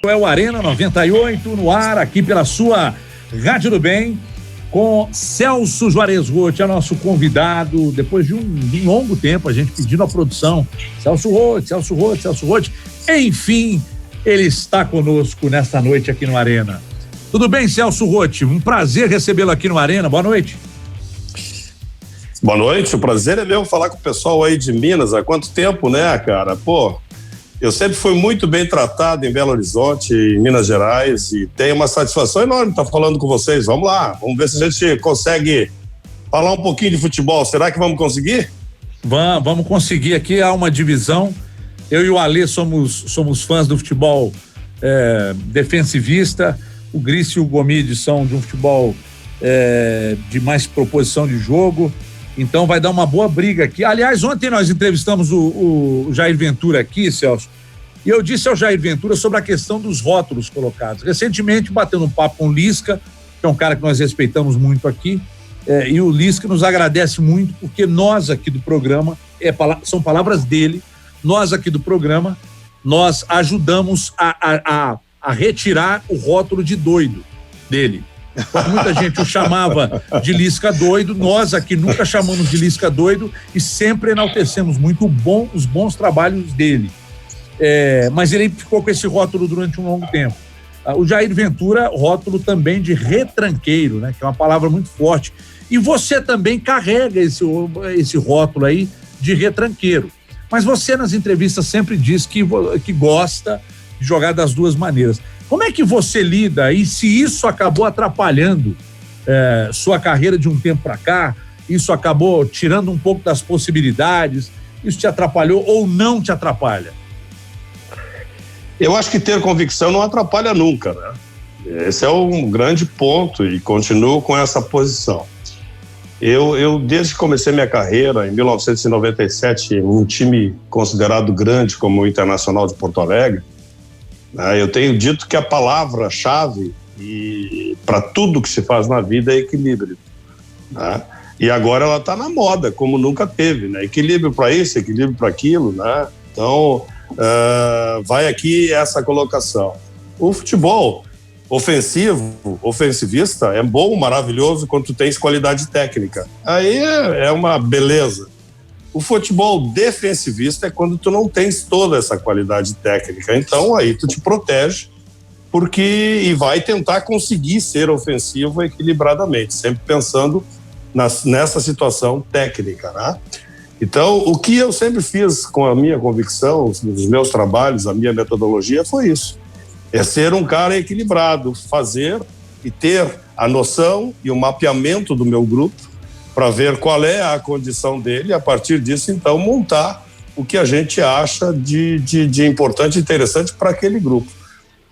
é o Arena 98 no ar, aqui pela sua Rádio do Bem, com Celso Juarez Roth, é nosso convidado, depois de um longo tempo, a gente pedindo a produção, Celso Roth, enfim, ele está conosco nesta noite aqui no Arena. Tudo bem, Celso Roth? Um prazer recebê-lo aqui no Arena, boa noite. Boa noite, o prazer é meu falar com o pessoal aí de Minas, há quanto tempo, né, cara? Pô, eu sempre fui muito bem tratado em Belo Horizonte, em Minas Gerais, e tenho uma satisfação enorme estar falando com vocês. Vamos lá, vamos ver se a gente consegue falar um pouquinho de futebol. Será que vamos conseguir? Vamos conseguir. Aqui há uma divisão. Eu e o Alê somos fãs do futebol defensivista. O Grício e o Gomide são de um futebol de mais proposição de jogo. Então vai dar uma boa briga aqui. Aliás, ontem nós entrevistamos o Jair Ventura aqui, Celso, e eu disse ao Jair Ventura sobre a questão dos rótulos colocados. Recentemente, batendo um papo com o Lisca, que é um cara que nós respeitamos muito aqui, e o Lisca nos agradece muito, porque nós aqui do programa, são palavras dele, nós aqui do programa, nós ajudamos a retirar o rótulo de doido dele. Muita gente o chamava de Lisca doido, nós aqui nunca chamamos de Lisca doido e sempre enaltecemos muito os bons trabalhos dele. Mas ele ficou com esse rótulo durante um longo tempo. O Jair Ventura, rótulo também de retranqueiro, né? Que é uma palavra muito forte. E você também carrega esse rótulo aí de retranqueiro. Mas você nas entrevistas sempre diz que gosta de jogar das duas maneiras. Como é que você lida e se isso acabou atrapalhando sua carreira de um tempo para cá, isso acabou tirando um pouco das possibilidades, isso te atrapalhou ou não te atrapalha? Eu acho que ter convicção não atrapalha nunca, né? Esse é um grande ponto e continuo com essa posição. Eu desde que comecei minha carreira, em 1997, um time considerado grande como o Internacional de Porto Alegre, eu tenho dito que a palavra-chave para tudo que se faz na vida é equilíbrio, né? E agora ela está na moda, como nunca teve, né? Equilíbrio para isso, equilíbrio para aquilo, né? Então, vai aqui essa colocação. O futebol ofensivista é bom, maravilhoso quando tu tens qualidade técnica. Aí é uma beleza. O futebol defensivista é quando tu não tens toda essa qualidade técnica. Então, aí tu te protege e vai tentar conseguir ser ofensivo equilibradamente, sempre pensando nessa situação técnica, né? Então, o que eu sempre fiz com a minha convicção, os meus trabalhos, a minha metodologia foi isso. É ser um cara equilibrado, fazer e ter a noção e o mapeamento do meu grupo para ver qual é a condição dele e, a partir disso, então, montar o que a gente acha de importante e interessante para aquele grupo.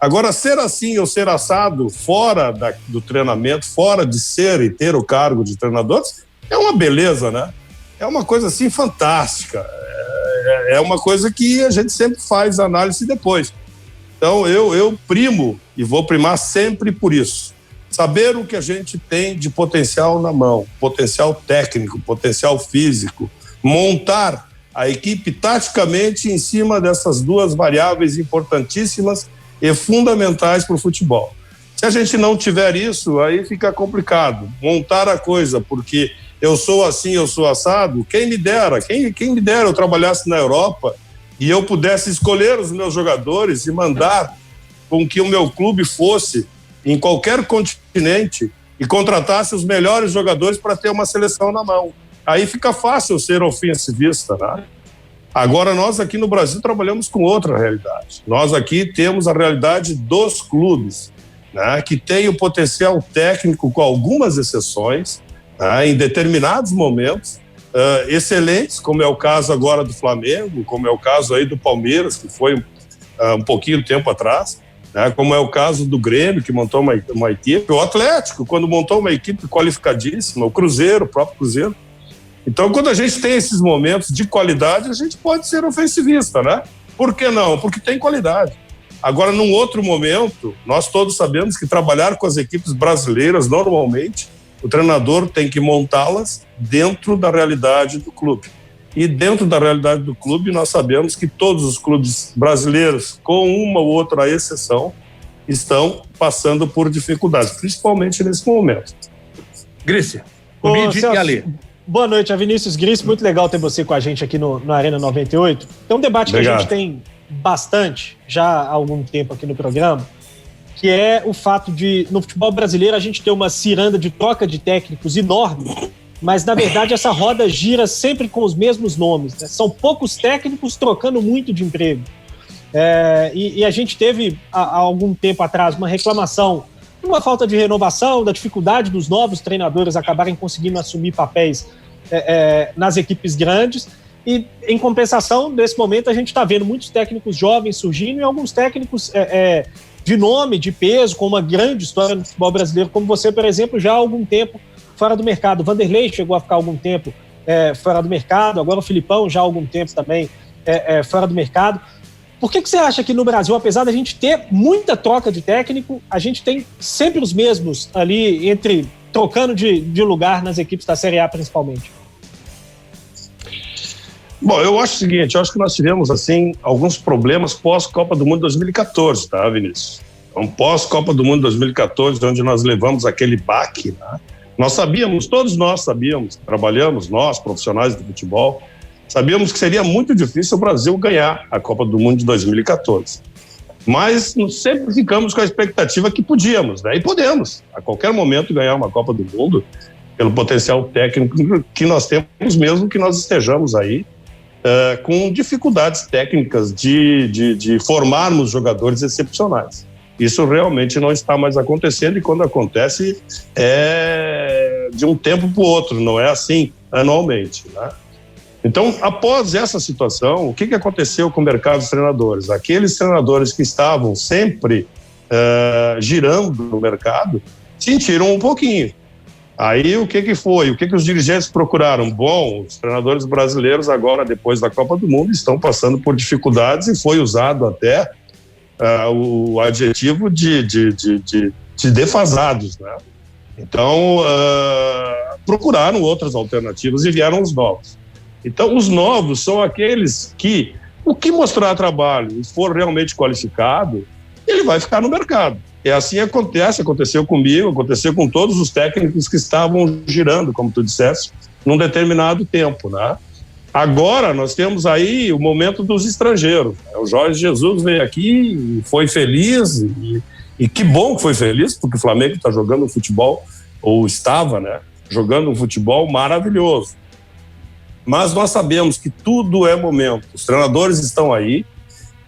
Agora, ser assim ou ser assado fora do treinamento, fora de ser e ter o cargo de treinador, é uma beleza, né? É uma coisa, assim, fantástica. É uma coisa que a gente sempre faz análise depois. Então, eu primo e vou primar sempre por isso. Saber o que a gente tem de potencial na mão, potencial técnico, potencial físico, montar a equipe taticamente em cima dessas duas variáveis importantíssimas e fundamentais para o futebol. Se a gente não tiver isso, aí fica complicado. Montar a coisa, porque eu sou assim, eu sou assado, quem me dera eu trabalhasse na Europa e eu pudesse escolher os meus jogadores e mandar com que o meu clube fosse em qualquer continente e contratasse os melhores jogadores para ter uma seleção na mão. Aí fica fácil ser ofensivista, né? Agora, nós aqui no Brasil trabalhamos com outra realidade. Nós aqui temos a realidade dos clubes, né, que tem o potencial técnico, com algumas exceções, né, em determinados momentos, excelentes, como é o caso agora do Flamengo, como é o caso aí do Palmeiras, que foi um pouquinho tempo atrás, né, como é o caso do Grêmio, que montou uma equipe, o Atlético, quando montou uma equipe qualificadíssima, o Cruzeiro, o próprio Cruzeiro. Então, quando a gente tem esses momentos de qualidade, a gente pode ser ofensivista, né? Por que não? Porque tem qualidade. Agora, num outro momento, nós todos sabemos que trabalhar com as equipes brasileiras, normalmente, o treinador tem que montá-las dentro da realidade do clube. E dentro da realidade do clube, nós sabemos que todos os clubes brasileiros, com uma ou outra exceção, estão passando por dificuldades, principalmente nesse momento. Grícia, Comide e Ale. Boa noite, Vinícius Grício. Muito legal ter você com a gente aqui no Arena 98. Tem um debate que a gente tem bastante já há algum tempo aqui no programa, que é o fato de, no futebol brasileiro, a gente ter uma ciranda de troca de técnicos enorme, mas, na verdade, essa roda gira sempre com os mesmos nomes, né? São poucos técnicos trocando muito de emprego. E a gente teve, há algum tempo atrás, uma reclamação, uma falta de renovação, da dificuldade dos novos treinadores acabarem conseguindo assumir papéis nas equipes grandes. E, em compensação, nesse momento, a gente está vendo muitos técnicos jovens surgindo e alguns técnicos de nome, de peso, com uma grande história no futebol brasileiro, como você, por exemplo, já há algum tempo fora do mercado. O Vanderlei chegou a ficar algum tempo fora do mercado, agora o Filipão já há algum tempo também fora do mercado. Por que você acha que no Brasil, apesar da gente ter muita troca de técnico, a gente tem sempre os mesmos ali, trocando de lugar nas equipes da Série A principalmente? Bom, eu acho o seguinte, eu acho que nós tivemos, assim, alguns problemas pós-Copa do Mundo 2014, tá, Vinícius? Então, pós-Copa do Mundo 2014, onde nós levamos aquele baque, né? Nós sabíamos, todos nós sabíamos, trabalhamos, nós, profissionais de futebol, sabíamos que seria muito difícil o Brasil ganhar a Copa do Mundo de 2014. Mas sempre ficamos com a expectativa que podíamos, né? E podemos, a qualquer momento, ganhar uma Copa do Mundo, pelo potencial técnico que nós temos, mesmo que nós estejamos aí com dificuldades técnicas de formarmos jogadores excepcionais. Isso realmente não está mais acontecendo, e quando acontece é de um tempo para o outro, não é assim anualmente, né? Então, após essa situação, o que aconteceu com o mercado dos treinadores? Aqueles treinadores que estavam sempre girando no mercado sentiram um pouquinho. Aí o que foi? O que os dirigentes procuraram? Bom, os treinadores brasileiros agora, depois da Copa do Mundo, estão passando por dificuldades, e foi usado até o adjetivo de defasados, né? Então, procuraram outras alternativas e vieram os novos. Então, os novos são aqueles que, o que mostrar trabalho e for realmente qualificado, ele vai ficar no mercado. É assim aconteceu comigo, aconteceu com todos os técnicos que estavam girando, como tu disseste, num determinado tempo, né? Agora nós temos aí o momento dos estrangeiros. O Jorge Jesus veio aqui e foi feliz, e que bom que foi feliz, porque o Flamengo está jogando um futebol, ou estava, né, jogando um futebol maravilhoso. Mas nós sabemos que tudo é momento. Os treinadores estão aí,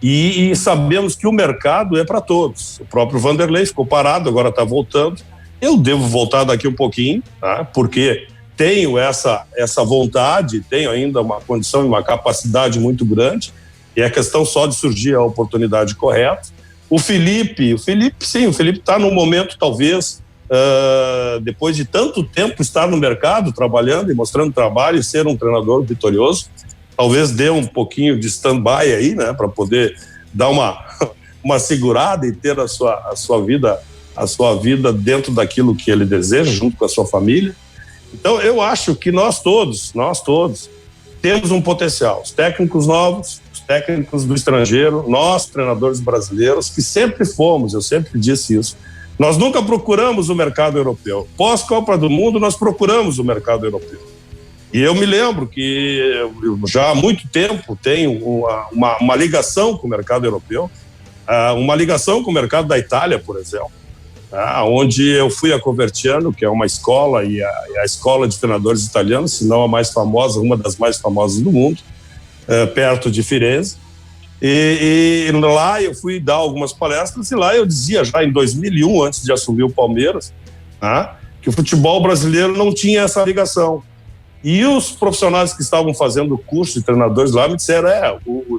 e sabemos que o mercado é para todos. O próprio Vanderlei ficou parado, agora está voltando. Eu devo voltar daqui um pouquinho, tá? Porque tenho essa vontade, tenho ainda uma condição e uma capacidade muito grande, e é questão só de surgir a oportunidade correta. O Felipe está num momento, talvez, depois de tanto tempo estar no mercado, trabalhando e mostrando trabalho e ser um treinador vitorioso, talvez dê um pouquinho de stand-by aí, né, para poder dar uma segurada e ter a sua vida dentro daquilo que ele deseja, junto com a sua família. Então, eu acho que nós todos temos um potencial. Os técnicos novos, os técnicos do estrangeiro, nós, treinadores brasileiros, que sempre fomos, eu sempre disse isso, nós nunca procuramos o mercado europeu. Pós-Copa do Mundo, nós procuramos o mercado europeu. E eu me lembro que eu já há muito tempo tenho uma ligação com o mercado europeu, uma ligação com o mercado da Itália, por exemplo, onde eu fui a Coverciano, que é uma escola, e a escola de treinadores italianos, se não a mais famosa, uma das mais famosas do mundo, perto de Firenze. E lá eu fui dar algumas palestras, e lá eu dizia, já em 2001, antes de assumir o Palmeiras, que o futebol brasileiro não tinha essa ligação. E os profissionais que estavam fazendo o curso de treinadores lá me disseram,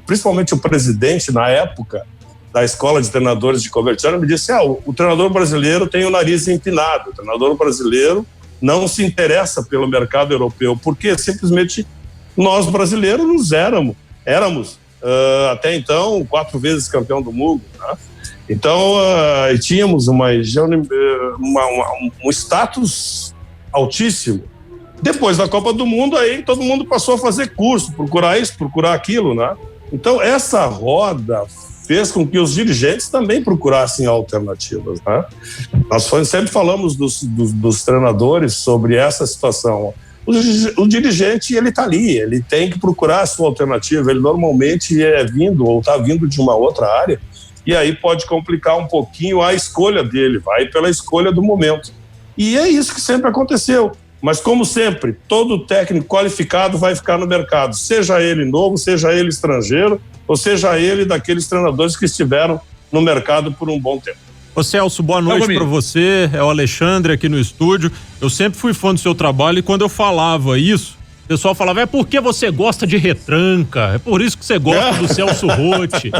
principalmente o presidente, na época, da escola de treinadores de Coverciano, me disse, o treinador brasileiro tem o nariz empinado, o treinador brasileiro não se interessa pelo mercado europeu, porque simplesmente nós brasileiros éramos até então 4 vezes campeão do mundo, né? Então tínhamos um status altíssimo. Depois da Copa do Mundo, aí todo mundo passou a fazer curso, procurar isso, procurar aquilo, né? Então essa roda fez com que os dirigentes também procurassem alternativas, né? Nós sempre falamos dos treinadores sobre essa situação. O dirigente, ele está ali, ele tem que procurar a sua alternativa, ele normalmente é vindo ou está vindo de uma outra área, e aí pode complicar um pouquinho a escolha dele, vai pela escolha do momento. E é isso que sempre aconteceu. Mas, como sempre, todo técnico qualificado vai ficar no mercado, seja ele novo, seja ele estrangeiro, ou seja ele daqueles treinadores que estiveram no mercado por um bom tempo. Ô Celso, boa noite para você, é o Alexandre aqui no estúdio. Eu sempre fui fã do seu trabalho e quando eu falava isso, o pessoal falava, é porque você gosta de retranca, é por isso que você gosta do Celso Rotti.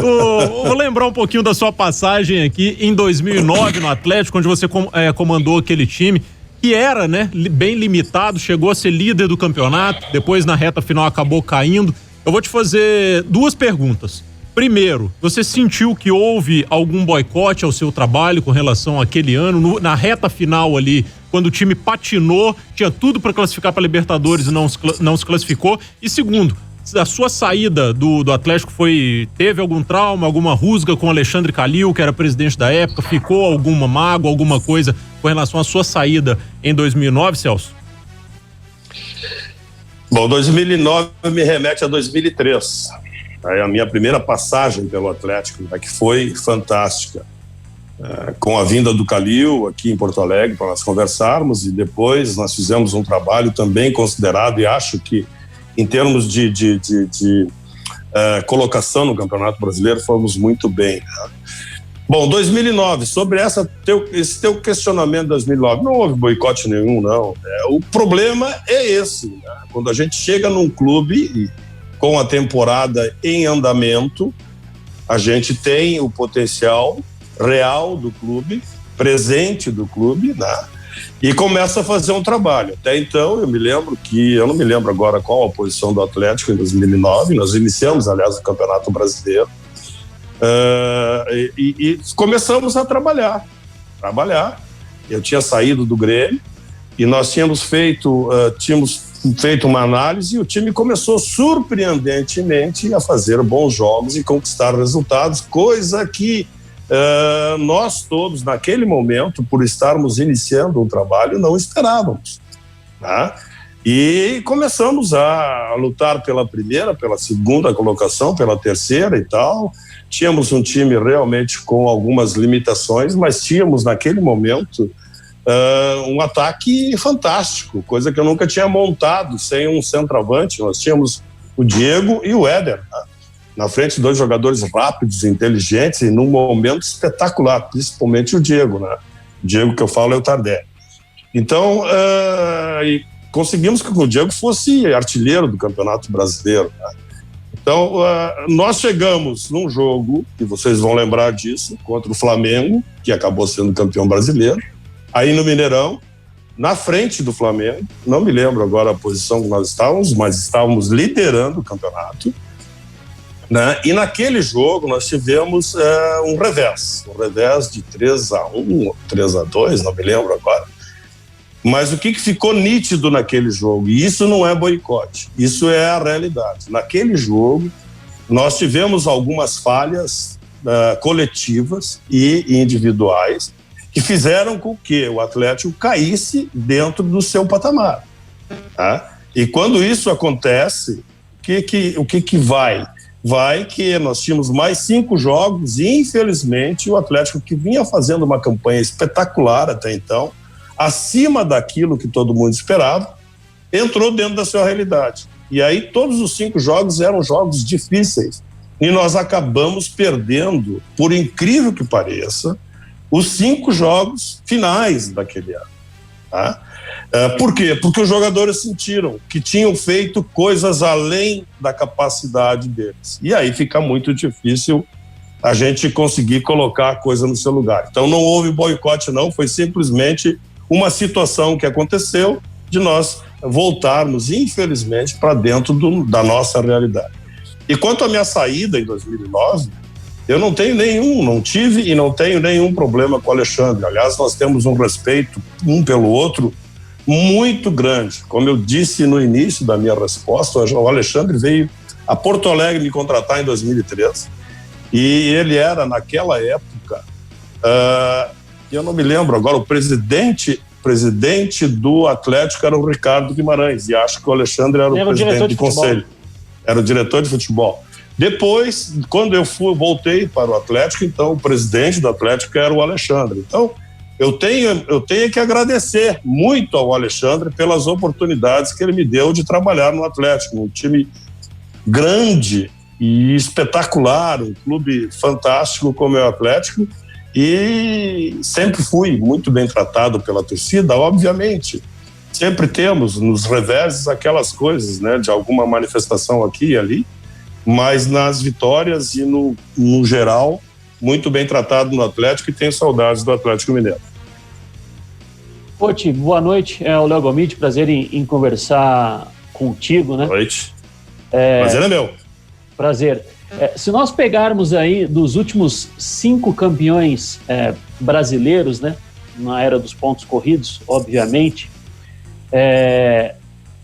Vou lembrar um pouquinho da sua passagem aqui em 2009 no Atlético, onde você comandou aquele time, que era, né, bem limitado, chegou a ser líder do campeonato, depois na reta final acabou caindo. Eu vou te fazer duas perguntas. Primeiro, você sentiu que houve algum boicote ao seu trabalho com relação àquele ano, na reta final ali, quando o time patinou, tinha tudo para classificar para Libertadores e não se classificou? E segundo, a sua saída do Atlético teve algum trauma, alguma rusga com o Alexandre Calil, que era presidente da época, ficou alguma mágoa, alguma coisa com relação à sua saída em 2009, Celso? Bom, 2009 me remete a 2003. É a minha primeira passagem pelo Atlético, né, que foi fantástica. Com a vinda do Calil aqui em Porto Alegre para nós conversarmos, e depois nós fizemos um trabalho também considerado, e acho que em termos de colocação no Campeonato Brasileiro fomos muito bem, né? Bom, 2009, sobre esse teu questionamento de 2009, não houve boicote nenhum, não. O problema é esse, né? Quando a gente chega num clube com a temporada em andamento, a gente tem o potencial real do clube, presente do clube, né? E começa a fazer um trabalho. Até então, eu não me lembro agora qual a posição do Atlético em 2009, nós iniciamos, aliás, o Campeonato Brasileiro, e começamos a trabalhar. Eu tinha saído do Grêmio e nós tínhamos feito uma análise, e o time começou surpreendentemente a fazer bons jogos e conquistar resultados, coisa que nós todos, naquele momento, por estarmos iniciando um trabalho, não esperávamos, tá? E começamos a lutar pela primeira, pela segunda colocação, pela terceira e tal. Tínhamos um time realmente com algumas limitações, mas tínhamos naquele momento um ataque fantástico, coisa que eu nunca tinha montado sem um centroavante. Nós tínhamos o Diego e o Éder, né? Na frente, dois jogadores rápidos, inteligentes e num momento espetacular, principalmente o Diego, né? O Diego que eu falo é o Tardelli. Então, conseguimos que o Diego fosse artilheiro do Campeonato Brasileiro, né? Então, nós chegamos num jogo, e vocês vão lembrar disso, contra o Flamengo, que acabou sendo campeão brasileiro, aí no Mineirão, na frente do Flamengo, não me lembro agora a posição que nós estávamos, mas estávamos liderando o campeonato, né? E naquele jogo nós tivemos um revés de 3-1, 3-2, não me lembro agora. Mas o que ficou nítido naquele jogo, e isso não é boicote, isso é a realidade. Naquele jogo nós tivemos algumas falhas coletivas e individuais que fizeram com que o Atlético caísse dentro do seu patamar, tá? E quando isso acontece, o que vai? Vai que nós tínhamos mais 5 jogos e, infelizmente, o Atlético, que vinha fazendo uma campanha espetacular até então, acima daquilo que todo mundo esperava, entrou dentro da sua realidade. E aí todos os 5 jogos eram jogos difíceis. E nós acabamos perdendo, por incrível que pareça, os 5 jogos finais daquele ano, tá? Por quê? Porque os jogadores sentiram que tinham feito coisas além da capacidade deles. E aí fica muito difícil a gente conseguir colocar a coisa no seu lugar. Então não houve boicote, não, foi simplesmente uma situação que aconteceu de nós voltarmos, infelizmente, para dentro da nossa realidade. E quanto à minha saída em 2009, eu não tive e não tenho nenhum problema com o Alexandre. Aliás, nós temos um respeito um pelo outro muito grande. Como eu disse no início da minha resposta, o Alexandre veio a Porto Alegre me contratar em 2003 E ele era, naquela época, eu não me lembro agora, o presidente do Atlético era o Ricardo Guimarães, e acho que o Alexandre era o presidente do conselho. Era o diretor de futebol. Depois, quando eu voltei para o Atlético, então o presidente do Atlético era o Alexandre. Então, eu tenho que agradecer muito ao Alexandre pelas oportunidades que ele me deu de trabalhar no Atlético, um time grande e espetacular, um clube fantástico como é o Atlético, e sempre fui muito bem tratado pela torcida, obviamente. Sempre temos nos reveses aquelas coisas, né, de alguma manifestação aqui e ali, mas nas vitórias e no geral, muito bem tratado no Atlético, e tenho saudades do Atlético Mineiro. Poti, boa noite, é o Léo Gomide, prazer em conversar contigo, né? Boa noite. Prazer é meu. Prazer. Se nós pegarmos aí dos últimos 5 campeões brasileiros, né, na era dos pontos corridos, obviamente,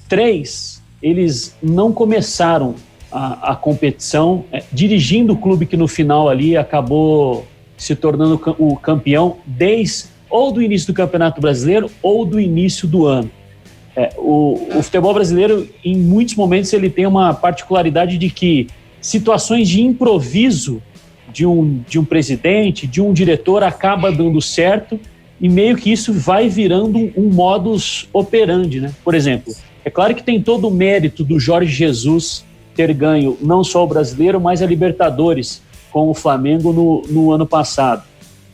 3, eles não começaram a competição dirigindo o clube que no final ali acabou se tornando o campeão ou do início do Campeonato Brasileiro ou do início do ano. O futebol brasileiro, em muitos momentos, ele tem uma particularidade de que situações de improviso de um presidente, de um diretor, acaba dando certo, e meio que isso vai virando um modus operandi, né? Por exemplo, é claro que tem todo o mérito do Jorge Jesus ter ganho não só o Brasileiro, mas a Libertadores com o Flamengo no ano passado.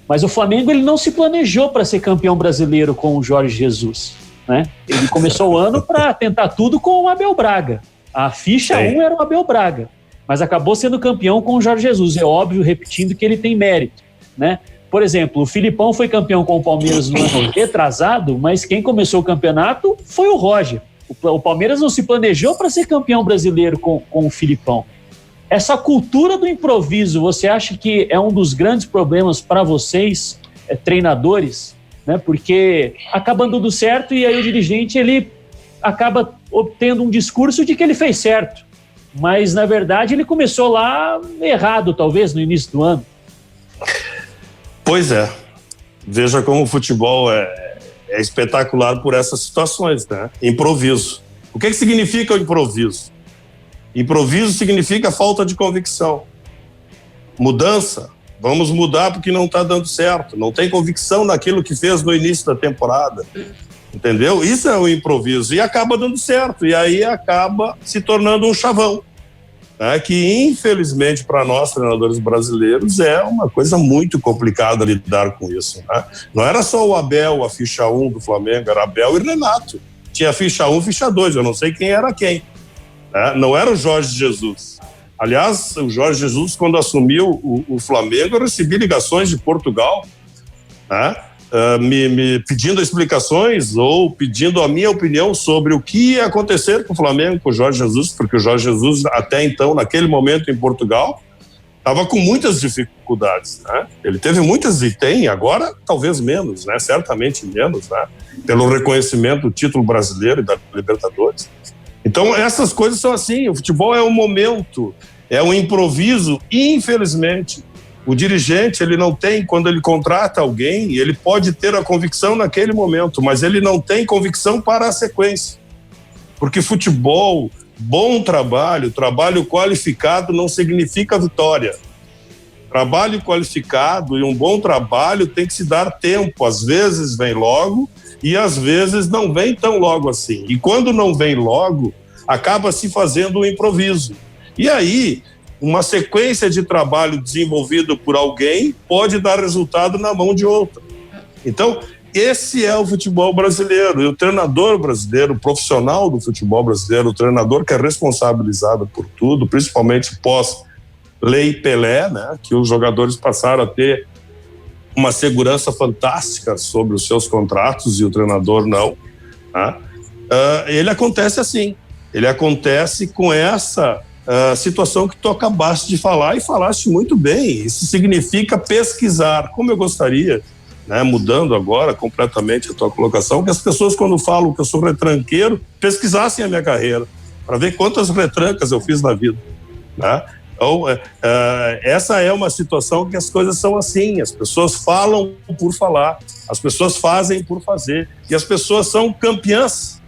Mas o Flamengo, ele não se planejou para ser campeão brasileiro com o Jorge Jesus, né? Ele começou o ano para tentar tudo com o Abel Braga. A ficha 1 era o Abel Braga, mas acabou sendo campeão com o Jorge Jesus. É óbvio, repetindo, que ele tem mérito, né? Por exemplo, o Filipão foi campeão com o Palmeiras no ano retrasado, mas quem começou o campeonato foi o Roger. O Palmeiras não se planejou para ser campeão brasileiro com o Filipão. Essa cultura do improviso, você acha que é um dos grandes problemas para vocês, treinadores, né? Porque acaba dando certo e aí o dirigente, ele acaba obtendo um discurso de que ele fez certo, mas na verdade ele começou lá errado, talvez, no início do ano. Pois é. Veja como o futebol é espetacular por essas situações, né? Improviso. O que significa o improviso? Improviso significa falta de convicção. Mudança. Vamos mudar porque não está dando certo. Não tem convicção naquilo que fez no início da temporada. Entendeu? Isso é o improviso. E acaba dando certo. E aí acaba se tornando um chavão. Né? Que, infelizmente, para nós, treinadores brasileiros, é uma coisa muito complicada lidar com isso. Né? Não era só o Abel, a ficha 1 do Flamengo, era Abel e Renato. Tinha ficha 1, ficha 2. Eu não sei quem era quem. Não era o Jorge Jesus. Aliás, o Jorge Jesus, quando assumiu o Flamengo, eu recebi ligações de Portugal, né, me pedindo explicações ou pedindo a minha opinião sobre o que ia acontecer com o Flamengo, com o Jorge Jesus, porque o Jorge Jesus, até então, naquele momento em Portugal, estava com muitas dificuldades. Né? Ele teve muitas e tem, agora talvez menos, né? Certamente menos, né? Pelo reconhecimento do título brasileiro e da Libertadores. Então, essas coisas são assim, o futebol é um momento, é um improviso, e, infelizmente, o dirigente, ele não tem, quando ele contrata alguém, ele pode ter a convicção naquele momento, mas ele não tem convicção para a sequência. Porque futebol, bom trabalho, trabalho qualificado não significa vitória. Trabalho qualificado e um bom trabalho tem que se dar tempo, às vezes vem logo, e às vezes não vem tão logo assim. E quando não vem logo, acaba se fazendo um improviso. E aí, uma sequência de trabalho desenvolvido por alguém pode dar resultado na mão de outro. Então, esse é o futebol brasileiro. E o treinador brasileiro, o profissional do futebol brasileiro, o treinador que é responsabilizado por tudo, principalmente pós-Lei Pelé, né, que os jogadores passaram a ter uma segurança fantástica sobre os seus contratos e o treinador não. Né? Ele acontece assim. Ele acontece com essa situação que tu acabaste de falar e falaste muito bem. Isso significa pesquisar. Como eu gostaria, né, mudando agora completamente a tua colocação, que as pessoas, quando falam que eu sou retranqueiro, pesquisassem a minha carreira para ver quantas retrancas eu fiz na vida. Né? Então, essa é uma situação que as coisas são assim, as pessoas falam por falar, as pessoas fazem por fazer, e as pessoas são campeãs.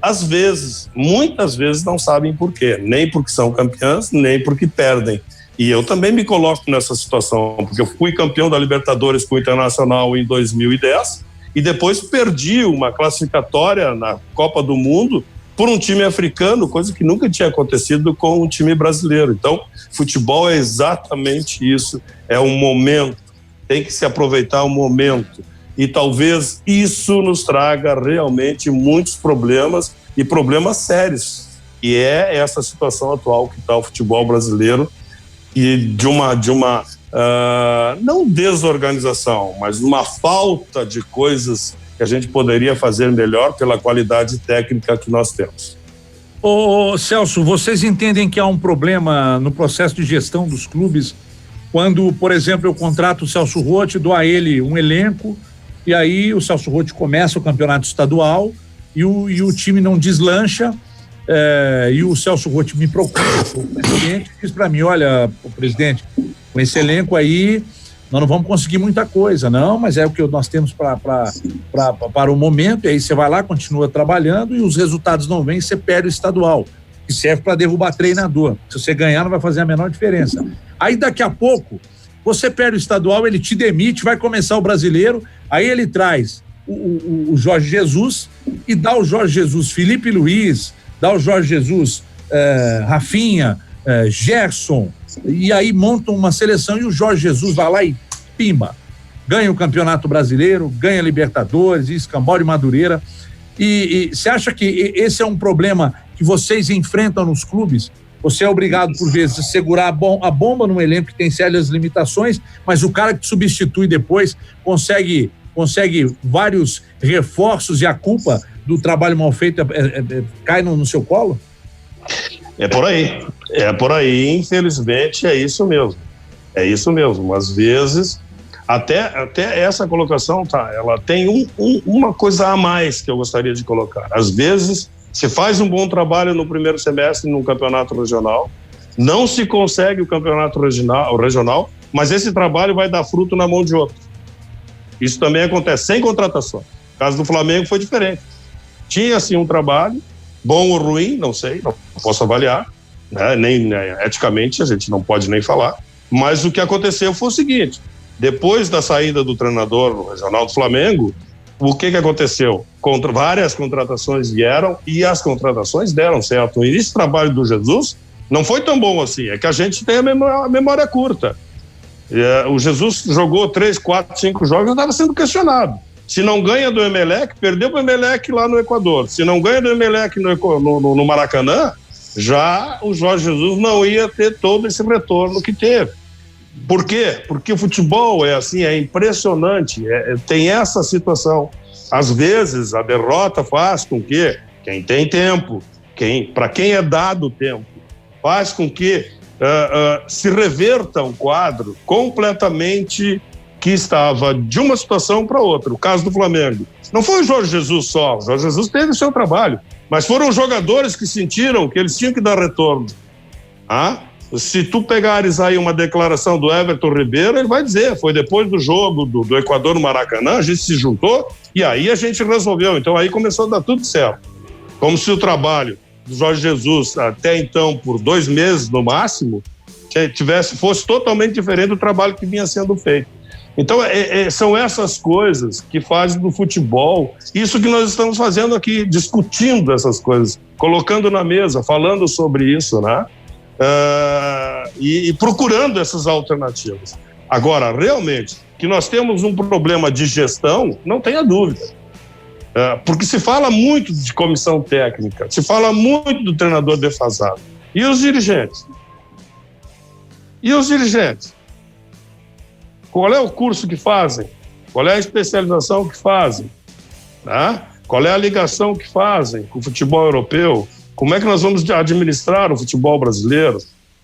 Às vezes, muitas vezes não sabem por quê, nem porque são campeãs, nem porque perdem. E eu também me coloco nessa situação, porque eu fui campeão da Libertadores com o Internacional em 2010 e depois perdi uma classificatória na Copa do Mundo por um time africano, coisa que nunca tinha acontecido com um time brasileiro. Então, futebol é exatamente isso, é um momento, tem que se aproveitar o momento. E talvez isso nos traga realmente muitos problemas e problemas sérios. E é essa situação atual que está o futebol brasileiro e de uma não desorganização, mas uma falta de coisas que a gente poderia fazer melhor pela qualidade técnica que nós temos. Ô Celso, vocês entendem que há um problema no processo de gestão dos clubes quando, por exemplo, eu contrato o Celso Roth, dou a ele um elenco e aí o Celso Roth começa o campeonato estadual e o time não deslancha, e o Celso Roth me procura, o presidente diz para mim, olha, o presidente, com esse elenco aí nós não vamos conseguir muita coisa, não, mas é o que nós temos para o momento, e aí você vai lá, continua trabalhando e os resultados não vêm, você perde o estadual, que serve para derrubar treinador. Se você ganhar, não vai fazer a menor diferença. Aí daqui a pouco, você perde o estadual, ele te demite, vai começar o brasileiro, aí ele traz o Jorge Jesus e dá ao Jorge Jesus Felipe Luiz, dá ao Jorge Jesus Rafinha, Gerson, e aí montam uma seleção e o Jorge Jesus vai lá e pimba, ganha o Campeonato Brasileiro, ganha Libertadores, Escambau e Madureira. E você acha que esse é um problema que vocês enfrentam nos clubes? Você é obrigado, por vezes, a segurar a bomba num elenco que tem sérias limitações, mas o cara que substitui depois consegue vários reforços e a culpa do trabalho mal feito cai no seu colo? É por aí, infelizmente é isso mesmo, às vezes até essa colocação, ela tem uma coisa a mais que eu gostaria de colocar. Às vezes se faz um bom trabalho no primeiro semestre num campeonato regional, não se consegue o campeonato regional, mas esse trabalho vai dar fruto na mão de outro. Isso também acontece sem contratação. O caso do Flamengo foi diferente. Tinha assim um trabalho, bom ou ruim, não sei, não posso avaliar, né? Nem eticamente a gente não pode nem falar, mas o que aconteceu foi o seguinte: depois da saída do treinador no regional do Flamengo, o que aconteceu? Várias contratações vieram e as contratações deram certo. E esse trabalho do Jesus não foi tão bom assim, é que a gente tem a memória curta. O Jesus jogou 3, 4, 5 jogos e estava sendo questionado. Se não ganha do Emelec, perdeu para o Emelec lá no Equador. Se não ganha do Emelec no Maracanã, já o Jorge Jesus não ia ter todo esse retorno que teve. Por quê? Porque o futebol é assim, é impressionante, tem essa situação. Às vezes a derrota faz com que quem tem tempo, para quem é dado tempo, faz com que se reverta um quadro completamente que estava de uma situação para outra. O caso do Flamengo. Não foi o Jorge Jesus só, o Jorge Jesus teve o seu trabalho, mas foram os jogadores que sentiram que eles tinham que dar retorno. Se tu pegares aí uma declaração do Everton Ribeiro, ele vai dizer, foi depois do jogo do Equador no Maracanã, a gente se juntou e aí a gente resolveu. Então aí começou a dar tudo certo. Como se o trabalho do Jorge Jesus, até então, por 2 meses no máximo, fosse totalmente diferente do trabalho que vinha sendo feito. Então, são essas coisas que fazem do futebol, isso que nós estamos fazendo aqui, discutindo essas coisas, colocando na mesa, falando sobre isso, né? E procurando essas alternativas. Agora, realmente, que nós temos um problema de gestão, não tenha dúvida. Porque se fala muito de comissão técnica, se fala muito do treinador defasado. E os dirigentes? Qual é o curso que fazem? Qual é a especialização que fazem? Qual é a ligação que fazem com o futebol europeu? Como é que nós vamos administrar o futebol brasileiro?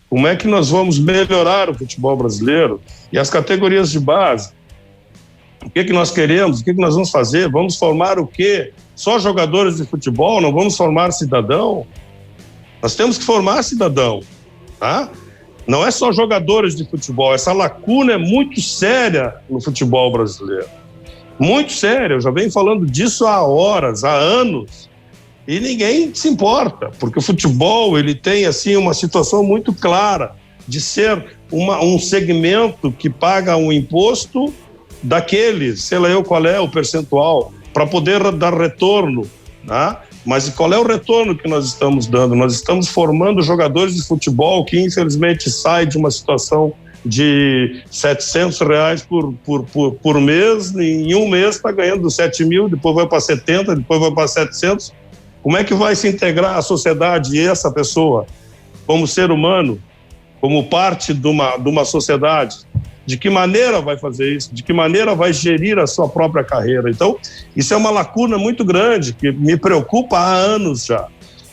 Como é que nós vamos melhorar o futebol brasileiro? E as categorias de base? O que nós queremos? O que nós vamos fazer? Vamos formar o quê? Só jogadores de futebol? Não vamos formar cidadão? Nós temos que formar cidadão, tá? Não é só jogadores de futebol, essa lacuna é muito séria no futebol brasileiro. Muito séria, eu já venho falando disso há horas, há anos, e ninguém se importa, porque o futebol ele tem assim, uma situação muito clara de ser um segmento que paga um imposto daquele, sei lá eu qual é o percentual, para poder dar retorno, né? Mas qual é o retorno que nós estamos dando? Nós estamos formando jogadores de futebol que infelizmente saem de uma situação de R$700 por mês, em um mês está ganhando 7 mil, depois vai para 70, depois vai para 700. Como é que vai se integrar à sociedade e essa pessoa como ser humano, como parte de uma sociedade? De que maneira vai fazer isso? De que maneira vai gerir a sua própria carreira? Então, isso é uma lacuna muito grande que me preocupa há anos já.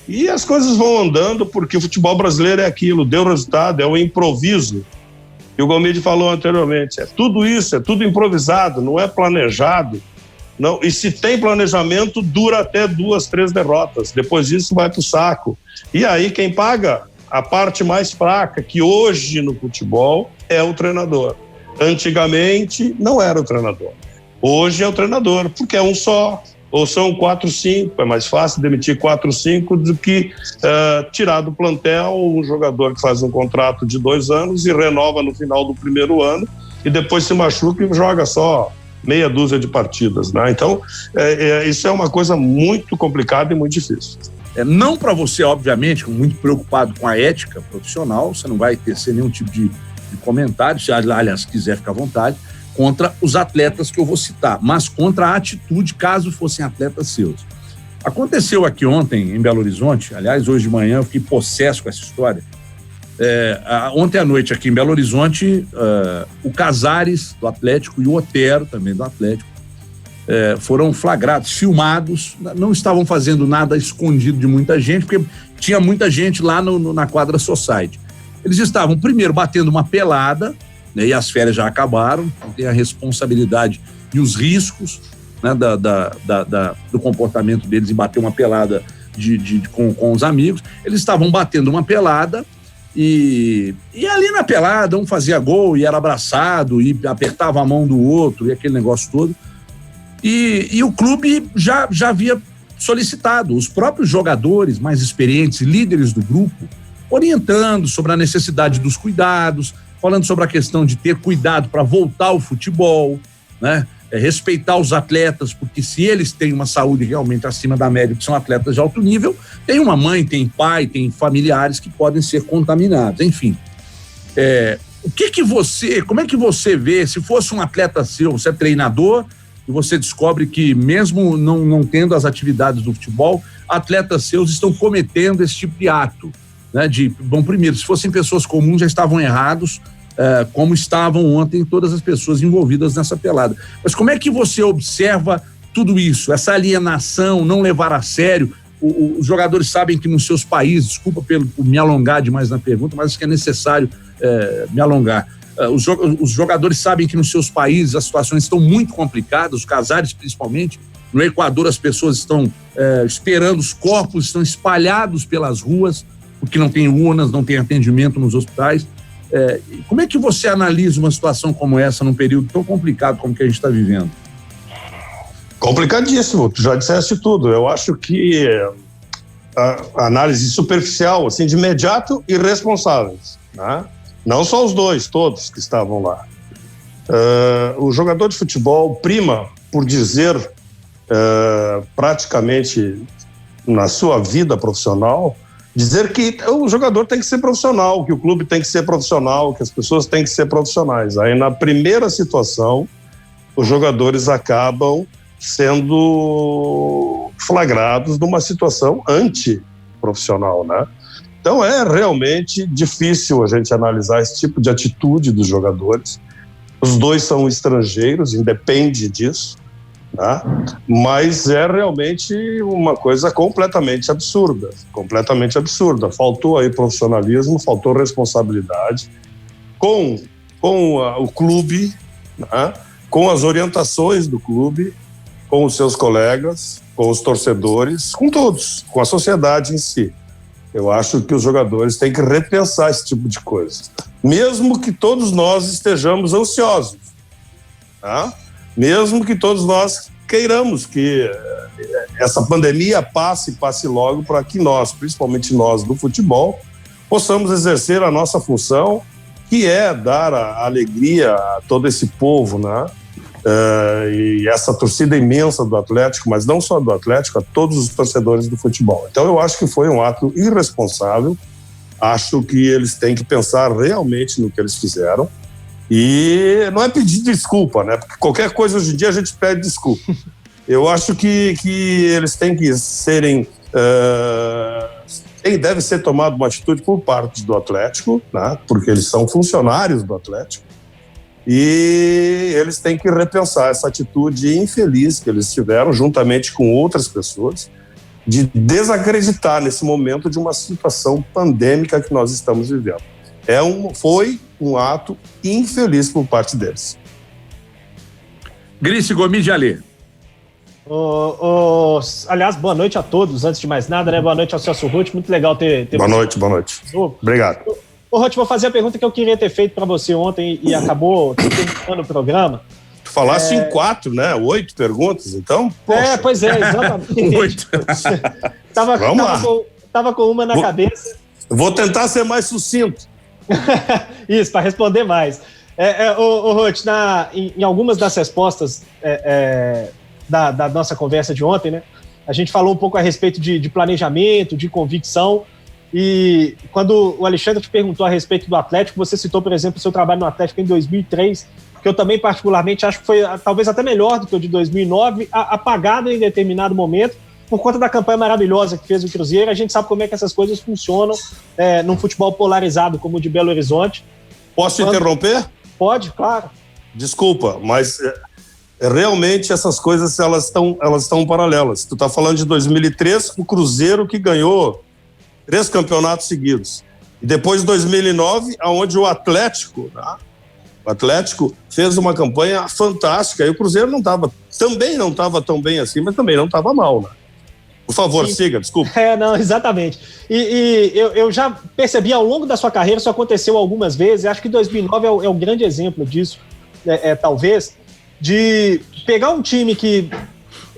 E as coisas vão andando porque o futebol brasileiro é aquilo, deu resultado, é o improviso. E o Gomide falou anteriormente, é tudo isso, é tudo improvisado, não é planejado. Não, e se tem planejamento, dura até 2, 3 derrotas. Depois disso vai para o saco. E aí quem paga a parte mais fraca, que hoje no futebol é o treinador. Antigamente não era o treinador. Hoje é o treinador, porque é um só. Ou são 4, 5. É mais fácil demitir 4, 5 do que tirar do plantel um jogador que faz um contrato de 2 anos e renova no final do primeiro ano e depois se machuca e joga só meia dúzia de partidas, né? Então, isso é uma coisa muito complicada e muito difícil. Não para você, obviamente, muito preocupado com a ética profissional, você não vai tecer nenhum tipo de comentário, se aliás quiser ficar à vontade, contra os atletas que eu vou citar, mas contra a atitude caso fossem atletas seus. Aconteceu aqui ontem em Belo Horizonte, aliás, hoje de manhã eu fiquei possesso com essa história. Ontem à noite aqui em Belo Horizonte, o Casares do Atlético e o Otero também do Atlético foram flagrados, filmados, não estavam fazendo nada escondido de muita gente, porque tinha muita gente lá na quadra Society. Eles estavam primeiro batendo uma pelada, né, e as férias já acabaram, então tem a responsabilidade e os riscos, né, do comportamento deles em bater uma pelada com os amigos. Eles estavam batendo uma pelada e ali na pelada um fazia gol e era abraçado e apertava a mão do outro e aquele negócio todo. E o clube já havia solicitado os próprios jogadores mais experientes, líderes do grupo, orientando sobre a necessidade dos cuidados, falando sobre a questão de ter cuidado para voltar ao futebol, né? Respeitar os atletas, porque se eles têm uma saúde realmente acima da média, que são atletas de alto nível, tem uma mãe, tem pai, tem familiares que podem ser contaminados, enfim. Como é que você vê, se fosse um atleta seu, você é treinador, e você descobre que mesmo não tendo as atividades do futebol, atletas seus estão cometendo esse tipo de ato, né? Bom, primeiro, se fossem pessoas comuns já estavam errados, como estavam ontem todas as pessoas envolvidas nessa pelada. Mas como é que você observa tudo isso, essa alienação, não levar a sério? Os jogadores sabem que nos seus países, desculpa por me alongar demais na pergunta, mas acho que é necessário me alongar. Os jogadores sabem que nos seus países as situações estão muito complicadas, os Casares principalmente. No Equador as pessoas estão esperando, os corpos estão espalhados pelas ruas, porque não tem urnas, não tem atendimento nos hospitais. Como é que você analisa uma situação como essa num período tão complicado como que a gente está vivendo? Complicadíssimo, tu já disseste tudo. Eu acho que a análise superficial, assim, de imediato, irresponsáveis, né? Não só os dois, todos que estavam lá. O jogador de futebol prima por dizer praticamente na sua vida profissional, dizer que o jogador tem que ser profissional, que o clube tem que ser profissional, que as pessoas têm que ser profissionais. Aí na primeira situação, os jogadores acabam sendo flagrados numa situação antiprofissional, né? Então é realmente difícil a gente analisar esse tipo de atitude dos jogadores. Os dois são estrangeiros, independe disso, né? Mas é realmente uma coisa completamente absurda, completamente absurda. Faltou aí profissionalismo, faltou responsabilidade com o clube, né? Com as orientações do clube, com os seus colegas, com os torcedores, com todos, com a sociedade em si. Eu acho que os jogadores têm que repensar esse tipo de coisa. Mesmo que todos nós estejamos ansiosos, tá? Mesmo que todos nós queiramos que essa pandemia passe logo para que nós, principalmente nós do futebol, possamos exercer a nossa função, que é dar a alegria a todo esse povo, né? E essa torcida imensa do Atlético, mas não só do Atlético, a todos os torcedores do futebol. Então eu acho que foi um ato irresponsável, acho que eles têm que pensar realmente no que eles fizeram, e não é pedir desculpa, né? Porque qualquer coisa hoje em dia a gente pede desculpa. Eu acho que eles têm que serem... deve ser tomada uma atitude por parte do Atlético, né? Porque eles são funcionários do Atlético, e eles têm que repensar essa atitude infeliz que eles tiveram, juntamente com outras pessoas, de desacreditar nesse momento de uma situação pandêmica que nós estamos vivendo. Foi um ato infeliz por parte deles. Grice Gomide Ali. Aliás, boa noite a todos, antes de mais nada, né? Boa noite ao Celso Ruth, muito legal ter boa noite. Obrigado. Ruth, vou fazer a pergunta que eu queria ter feito para você ontem e acabou terminando o programa. Tu falaste em 4, né? 8 perguntas, então? Poxa. Pois é, exatamente. 8. Tava com uma na cabeça. Vou tentar ser mais sucinto. Isso, para responder mais. Ruth, em algumas das respostas da nossa conversa de ontem, né? A gente falou um pouco a respeito de planejamento, de convicção. E quando o Alexandre te perguntou a respeito do Atlético, você citou, por exemplo, o seu trabalho no Atlético em 2003, que eu também particularmente acho que foi talvez até melhor do que o de 2009, apagado em determinado momento, por conta da campanha maravilhosa que fez o Cruzeiro. A gente sabe como é que essas coisas funcionam num futebol polarizado como o de Belo Horizonte. Posso interromper? Pode, claro. Desculpa, mas realmente essas coisas elas estão paralelas. Tu está falando de 2003, o Cruzeiro que ganhou 3 campeonatos seguidos. E depois de 2009, onde o Atlético fez uma campanha fantástica. E o Cruzeiro também não estava tão bem assim, mas também não estava mal, né? Por favor, siga, desculpa. Não, exatamente. E eu já percebi ao longo da sua carreira, isso aconteceu algumas vezes, acho que 2009 é um grande exemplo disso, talvez, de pegar um time que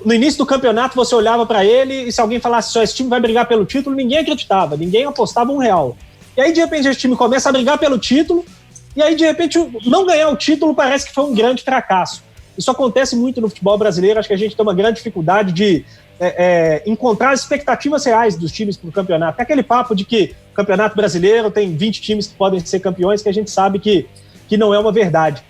no início do campeonato você olhava para ele e se alguém falasse só esse time vai brigar pelo título, ninguém acreditava, ninguém apostava R$1. E aí de repente esse time começa a brigar pelo título e aí de repente não ganhar o título parece que foi um grande fracasso. Isso acontece muito no futebol brasileiro, acho que a gente tem uma grande dificuldade de encontrar as expectativas reais dos times para o campeonato. É aquele papo de que o campeonato brasileiro tem 20 times que podem ser campeões, que a gente sabe que não é uma verdade.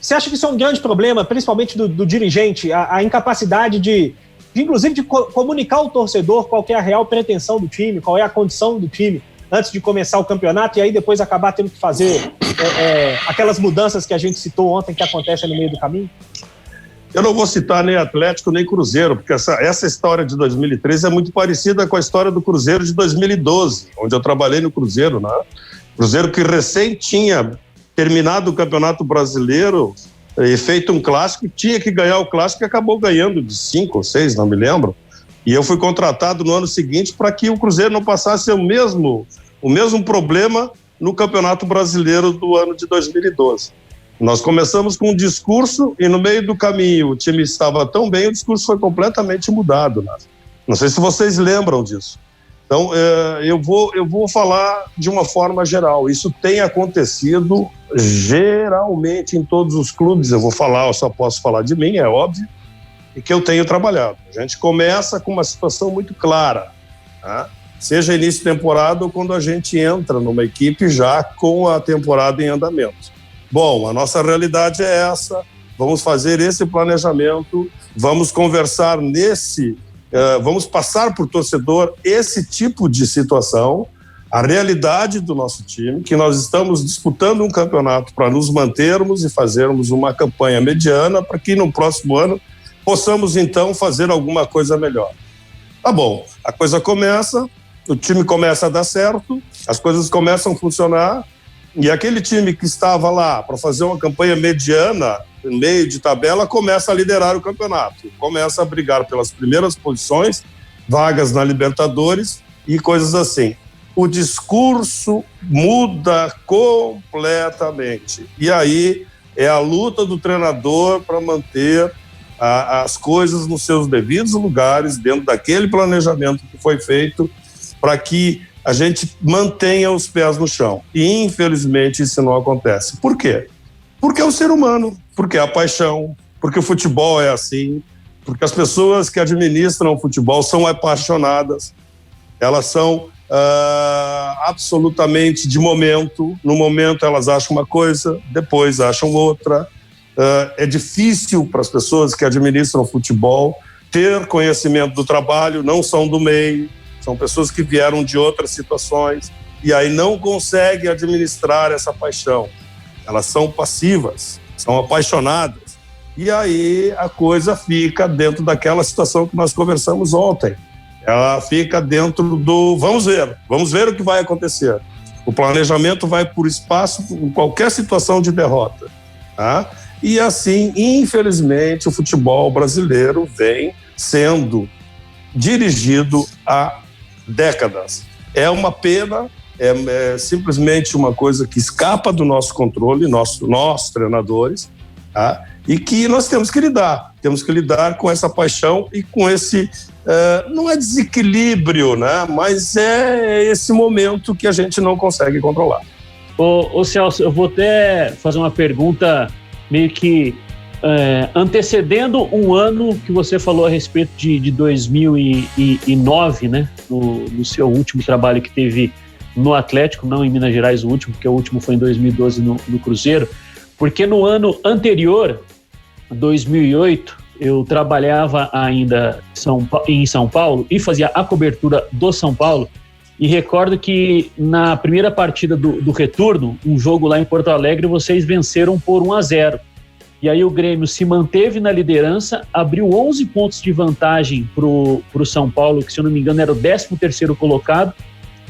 Você acha que isso é um grande problema, principalmente do dirigente, a incapacidade de inclusive, de comunicar ao torcedor qual é a real pretensão do time, qual é a condição do time antes de começar o campeonato e aí depois acabar tendo que fazer aquelas mudanças que a gente citou ontem que acontecem no meio do caminho? Eu não vou citar nem Atlético nem Cruzeiro, porque essa história de 2003 é muito parecida com a história do Cruzeiro de 2012, onde eu trabalhei no Cruzeiro, né? Cruzeiro que recém tinha terminado o Campeonato Brasileiro e feito um clássico, tinha que ganhar o clássico e acabou ganhando de 5 ou 6, não me lembro. E eu fui contratado no ano seguinte para que o Cruzeiro não passasse o mesmo problema no Campeonato Brasileiro do ano de 2012. Nós começamos com um discurso e no meio do caminho o time estava tão bem, o discurso foi completamente mudado, né? Não sei se vocês lembram disso. Então, eu vou falar de uma forma geral. Isso tem acontecido geralmente em todos os clubes. Eu só posso falar de mim, é óbvio, e que eu tenho trabalhado. A gente começa com uma situação muito clara, né? Seja início de temporada ou quando a gente entra numa equipe já com a temporada em andamento. Bom, a nossa realidade é essa, vamos fazer esse planejamento, vamos conversar vamos passar para o torcedor esse tipo de situação, a realidade do nosso time, que nós estamos disputando um campeonato para nos mantermos e fazermos uma campanha mediana para que no próximo ano possamos então fazer alguma coisa melhor. Tá bom, a coisa começa, o time começa a dar certo, as coisas começam a funcionar e aquele time que estava lá para fazer uma campanha mediana, no meio de tabela, começa a liderar o campeonato, começa a brigar pelas primeiras posições, vagas na Libertadores, e coisas assim. O discurso muda completamente. E aí é a luta do treinador para manter as coisas nos seus devidos lugares, dentro daquele planejamento que foi feito, para que a gente mantenha os pés no chão. E, infelizmente, isso não acontece. Por quê? Porque é o ser humano, porque é a paixão, porque o futebol é assim, porque as pessoas que administram o futebol são apaixonadas, elas são absolutamente de momento. No momento elas acham uma coisa, depois acham outra. É difícil para as pessoas que administram o futebol ter conhecimento do trabalho, não são do meio, são pessoas que vieram de outras situações e aí não conseguem administrar essa paixão. Elas são passivas, são apaixonadas. E aí a coisa fica dentro daquela situação que nós conversamos ontem. Ela fica dentro do vamos ver o que vai acontecer. O planejamento vai por espaço em qualquer situação de derrota. Tá? E assim, infelizmente, o futebol brasileiro vem sendo dirigido há décadas. É uma pena, é simplesmente uma coisa que escapa do nosso controle, nós treinadores, tá? E que nós temos que lidar com essa paixão e com esse, não é desequilíbrio, né? Mas é esse momento que a gente não consegue controlar. Ô Celso, eu vou até fazer uma pergunta meio que antecedendo um ano que você falou a respeito de 2009, né? No seu último trabalho que teve no Atlético, não em Minas Gerais o último, porque o último foi em 2012 no Cruzeiro, porque no ano anterior, 2008, eu trabalhava ainda em São Paulo e fazia a cobertura do São Paulo, e recordo que na primeira partida do retorno, um jogo lá em Porto Alegre, vocês venceram por 1-0. E aí o Grêmio se manteve na liderança, abriu 11 pontos de vantagem pro São Paulo, que se eu não me engano era o 13º colocado,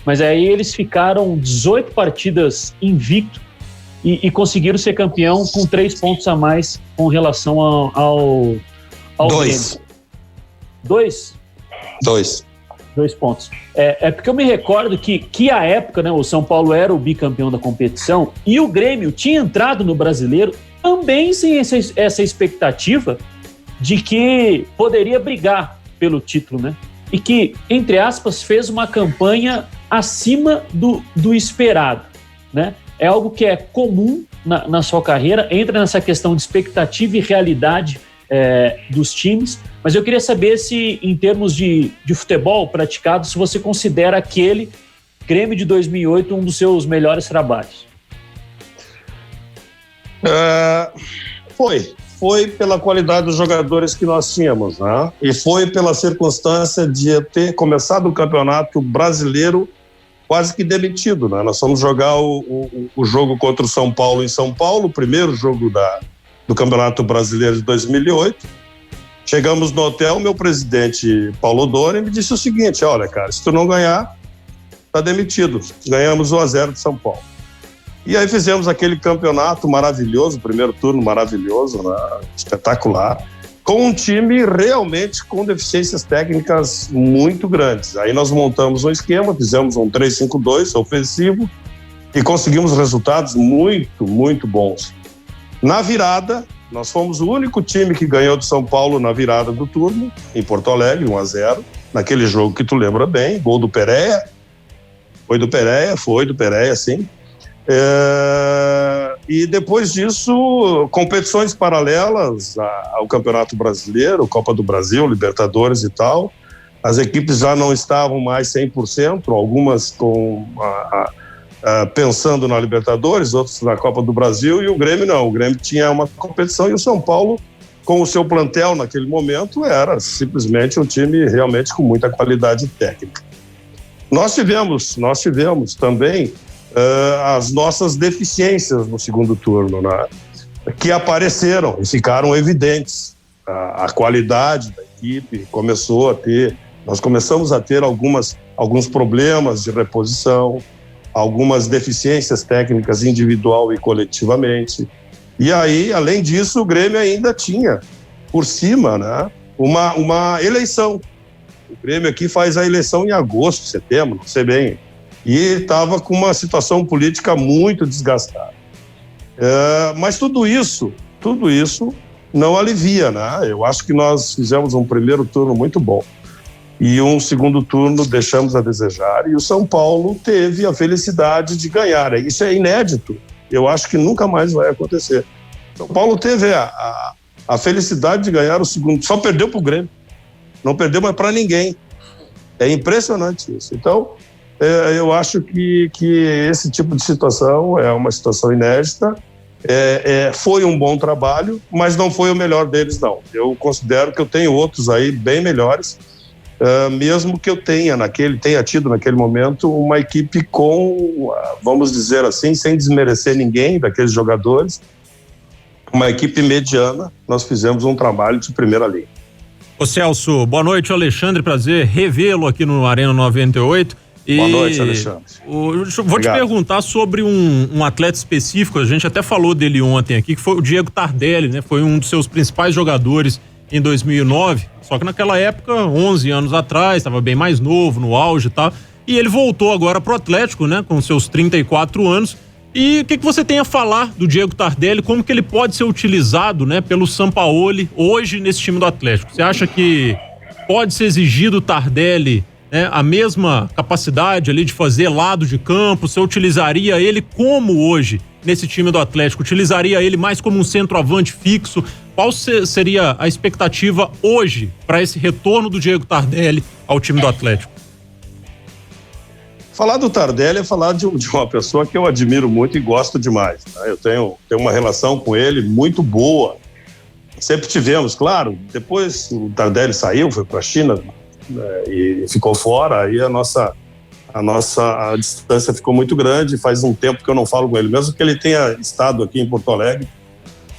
mas aí eles ficaram 18 partidas invicto e conseguiram ser campeão com 3 pontos a mais com relação ao Grêmio. 2? 2 pontos. É porque eu me recordo que à época, né, o São Paulo era o bicampeão da competição e o Grêmio tinha entrado no Brasileiro também sem essa expectativa de que poderia brigar pelo título, né? E que, entre aspas, fez uma campanha acima do esperado, né? É algo que é comum na sua carreira, entra nessa questão de expectativa e realidade dos times, mas eu queria saber se, em termos de futebol praticado, se você considera aquele Grêmio de 2008 um dos seus melhores trabalhos. Foi pela qualidade dos jogadores que nós tínhamos, né? E foi pela circunstância de ter começado o Campeonato Brasileiro quase que demitido, né? Nós fomos jogar o jogo contra o São Paulo em São Paulo, o primeiro jogo do Campeonato Brasileiro de 2008. Chegamos no hotel, meu presidente Paulo Doni me disse o seguinte: olha, cara, se tu não ganhar, tá demitido. Ganhamos 1-0 de São Paulo. E aí fizemos aquele campeonato maravilhoso, primeiro turno maravilhoso, né? Espetacular, com um time realmente com deficiências técnicas muito grandes. Aí nós montamos um esquema, fizemos um 3-5-2 ofensivo e conseguimos resultados muito, muito bons. Na virada, nós fomos o único time que ganhou do São Paulo na virada do turno, em Porto Alegre, 1-0, naquele jogo que tu lembra bem, gol do Pereira. Foi do Pereira, sim. E depois disso, competições paralelas ao Campeonato Brasileiro, Copa do Brasil, Libertadores e tal. As equipes já não estavam mais 100%, algumas pensando na Libertadores, outras na Copa do Brasil, e o Grêmio não. O Grêmio tinha uma competição e o São Paulo, com o seu plantel naquele momento, era simplesmente um time realmente com muita qualidade técnica. Nós tivemos também as nossas deficiências no segundo turno, né? Que apareceram e ficaram evidentes. A qualidade da equipe nós começamos a ter alguns problemas de reposição, algumas deficiências técnicas individual e coletivamente. E aí, além disso, o Grêmio ainda tinha, por cima, né, uma eleição. O Grêmio aqui faz a eleição em agosto, setembro, não sei bem. E estava com uma situação política muito desgastada. Mas tudo isso não alivia, né? Eu acho que nós fizemos um primeiro turno muito bom e um segundo turno deixamos a desejar, e o São Paulo teve a felicidade de ganhar. Isso é inédito, eu acho que nunca mais vai acontecer. São Paulo teve a felicidade de ganhar o segundo, só perdeu para o Grêmio, não perdeu mais para ninguém. É impressionante isso. Então, eu acho que esse tipo de situação é uma situação inédita. Foi um bom trabalho, mas não foi o melhor deles, não. Eu considero que eu tenho outros aí bem melhores, mesmo que eu tenha tido naquele momento uma equipe com, vamos dizer assim, sem desmerecer ninguém daqueles jogadores, uma equipe mediana. Nós fizemos um trabalho de primeira linha. Ô Celso, boa noite, Alexandre, prazer revê-lo aqui no Arena 98. Boa noite, Alexandre. Vou te perguntar sobre um atleta específico, a gente até falou dele ontem aqui, que foi o Diego Tardelli, né? Foi um dos seus principais jogadores em 2009, só que naquela época, 11 anos atrás, estava bem mais novo, no auge e tal, e ele voltou agora pro Atlético, né? Com seus 34 anos. E o que você tem a falar do Diego Tardelli, como que ele pode ser utilizado, né, pelo Sampaoli hoje nesse time do Atlético? Você acha que pode ser exigido o Tardelli, né, a mesma capacidade ali de fazer lado de campo? Você utilizaria ele como hoje nesse time do Atlético? Utilizaria ele mais como um centroavante fixo? Qual seria a expectativa hoje para esse retorno do Diego Tardelli ao time do Atlético? Falar do Tardelli é falar de uma pessoa que eu admiro muito e gosto demais, né? Eu tenho uma relação com ele muito boa. Sempre tivemos, claro. Depois o Tardelli saiu, foi para a China, né, e ficou fora. Aí a nossa distância ficou muito grande. Faz um tempo que eu não falo com ele, mesmo que ele tenha estado aqui em Porto Alegre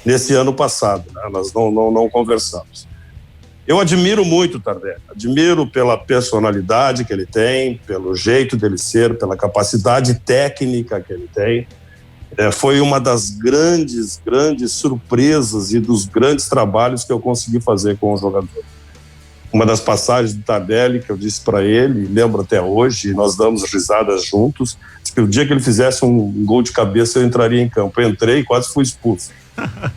nesse ano passado, né? Nós não conversamos. Eu admiro muito o Tardelli, admiro pela personalidade que ele tem, pelo jeito dele ser, pela capacidade técnica que ele tem. Foi uma das grandes surpresas e dos grandes trabalhos que eu consegui fazer com o jogador. Uma das passagens do Tardelli que eu disse para ele, lembro até hoje, e nós damos risadas juntos, que o dia que ele fizesse um gol de cabeça eu entraria em campo. Eu entrei e quase fui expulso.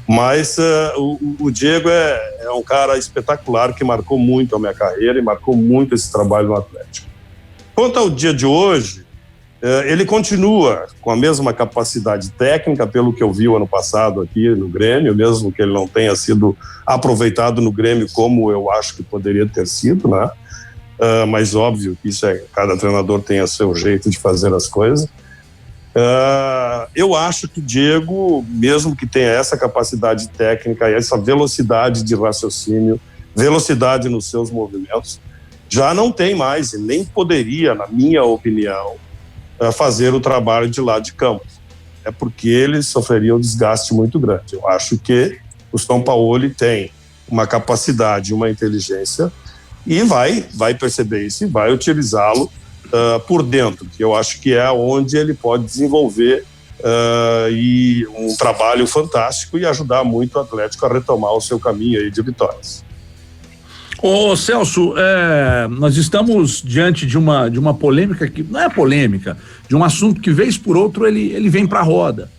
Mas o Diego é um cara espetacular que marcou muito a minha carreira e marcou muito esse trabalho no Atlético. Quanto ao dia de hoje, ele continua com a mesma capacidade técnica, pelo que eu vi o ano passado aqui no Grêmio, mesmo que ele não tenha sido aproveitado no Grêmio como eu acho que poderia ter sido, né? Mas óbvio que cada treinador tem o seu jeito de fazer as coisas. Eu acho que o Diego, mesmo que tenha essa capacidade técnica e essa velocidade de raciocínio, velocidade nos seus movimentos, já não tem mais e nem poderia, na minha opinião, fazer o trabalho de lado de campo. É porque ele sofreria um desgaste muito grande. Eu acho que o Sampaoli tem uma capacidade, uma inteligência e vai perceber isso e vai utilizá-lo por dentro, que eu acho que é onde ele pode desenvolver e um trabalho fantástico e ajudar muito o Atlético a retomar o seu caminho aí de vitórias. Ô Celso, nós estamos diante de uma polêmica que não é polêmica, de um assunto que vez por outro ele vem para a roda,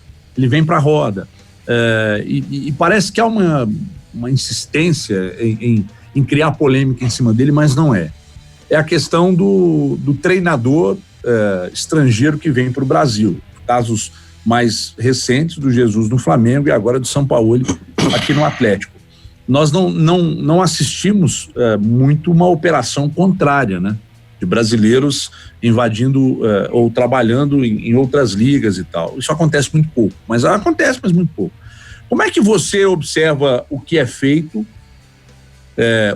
e parece que há uma insistência em criar polêmica em cima dele, mas não é. É a questão do treinador estrangeiro que vem para o Brasil. Casos mais recentes do Jesus no Flamengo e agora do Sampaoli aqui no Atlético. Nós não assistimos muito uma operação contrária, né? De brasileiros invadindo ou trabalhando em outras ligas e tal. Isso acontece muito pouco, mas muito pouco. Como é que você observa o que é feito,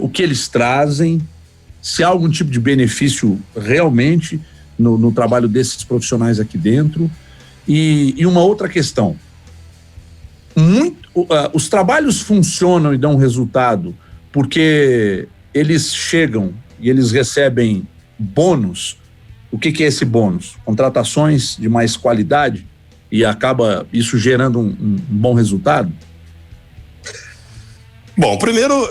o que eles trazem, se há algum tipo de benefício realmente no trabalho desses profissionais aqui dentro? E uma outra questão. Os trabalhos funcionam e dão resultado porque eles chegam e eles recebem bônus. O que é esse bônus? Contratações de mais qualidade e acaba isso gerando um bom resultado? Bom, primeiro,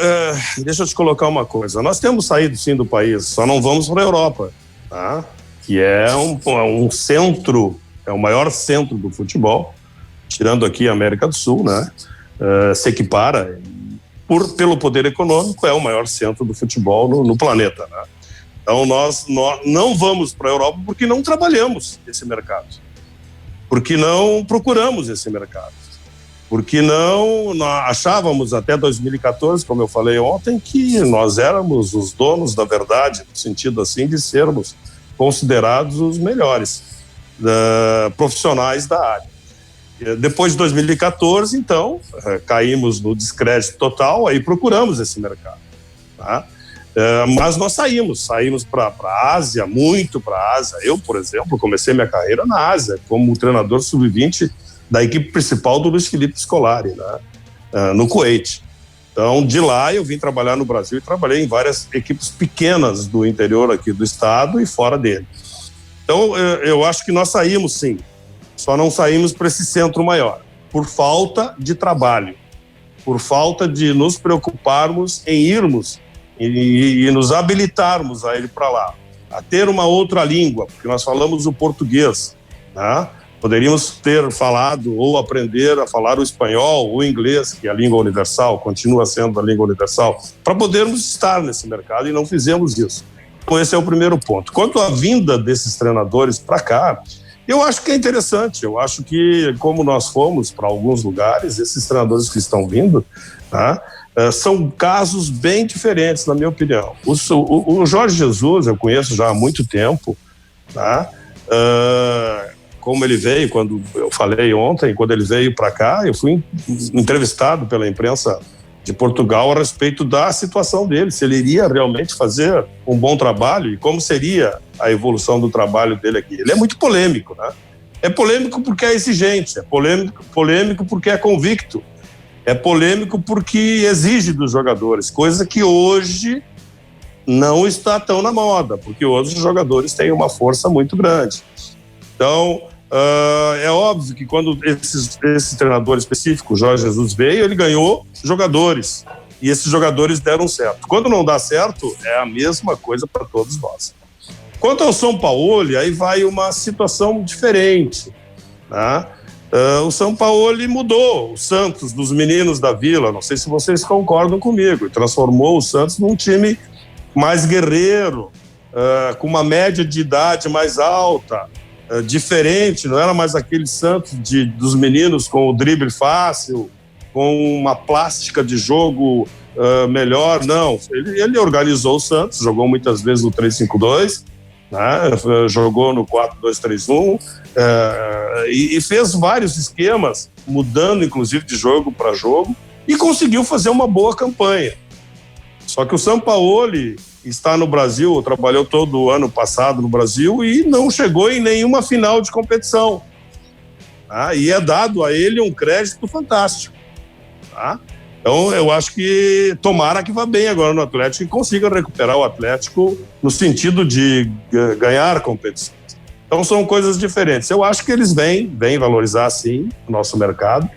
deixa eu te colocar uma coisa. Nós temos saído sim do país, só não vamos para a Europa, tá? Que é um centro, é o maior centro do futebol, tirando aqui a América do Sul, né? Se equipara, pelo poder econômico, é o maior centro do futebol no planeta, né? Então nós não vamos para a Europa porque não trabalhamos esse mercado, porque não procuramos esse mercado, porque nós achávamos até 2014, como eu falei ontem, que nós éramos os donos da verdade, no sentido assim de sermos considerados os melhores profissionais da área. Depois de 2014, então, caímos no descrédito total, aí procuramos esse mercado, tá? Mas nós saímos para a Ásia, muito para a Ásia. Eu, por exemplo, comecei minha carreira na Ásia, como treinador sub-20 da equipe principal do Luiz Felipe Scolari, né? No Kuwait. Então, de lá eu vim trabalhar no Brasil e trabalhei em várias equipes pequenas do interior aqui do estado e fora dele. Então, eu acho que nós saímos sim, só não saímos para esse centro maior, por falta de trabalho, por falta de nos preocuparmos em irmos e nos habilitarmos a ir para lá, a ter uma outra língua, porque nós falamos o português, né? Poderíamos ter falado ou aprender a falar o espanhol ou o inglês, que é a língua universal, continua sendo a língua universal, para podermos estar nesse mercado, e não fizemos isso. Então esse é o primeiro ponto. Quanto à vinda desses treinadores para cá, eu acho que é interessante. Eu acho que, como nós fomos para alguns lugares, esses treinadores que estão vindo, tá, são casos bem diferentes, na minha opinião. O Jorge Jesus, eu conheço já há muito tempo, tá? Como ele veio, quando eu falei ontem, quando ele veio para cá, eu fui entrevistado pela imprensa de Portugal a respeito da situação dele, se ele iria realmente fazer um bom trabalho e como seria a evolução do trabalho dele aqui. Ele é muito polêmico, né? É polêmico porque é exigente, é polêmico porque é convicto, é polêmico porque exige dos jogadores, coisa que hoje não está tão na moda, porque hoje os jogadores têm uma força muito grande. Então, é óbvio que quando esse treinador específico, Jorge Jesus, veio, ele ganhou jogadores, e esses jogadores deram certo. Quando não dá certo, é a mesma coisa para todos nós. Quanto ao Sampaoli, aí vai uma situação diferente, né? O Sampaoli mudou o Santos dos meninos da Vila, não sei se vocês concordam comigo, e transformou o Santos num time mais guerreiro, com uma média de idade mais alta, diferente, não era mais aquele Santos dos meninos com o drible fácil, com uma plástica de jogo melhor, não. Ele organizou o Santos, jogou muitas vezes no 3-5-2, né? Jogou no 4-2-3-1, e fez vários esquemas, mudando inclusive de jogo para jogo, e conseguiu fazer uma boa campanha. Só que o Sampaoli está no Brasil, trabalhou todo o ano passado no Brasil e não chegou em nenhuma final de competição. Tá? E é dado a ele um crédito fantástico. Tá? Então, eu acho que tomara que vá bem agora no Atlético e consiga recuperar o Atlético no sentido de ganhar competições. Então, são coisas diferentes. Eu acho que eles vêm valorizar, sim, o nosso mercado,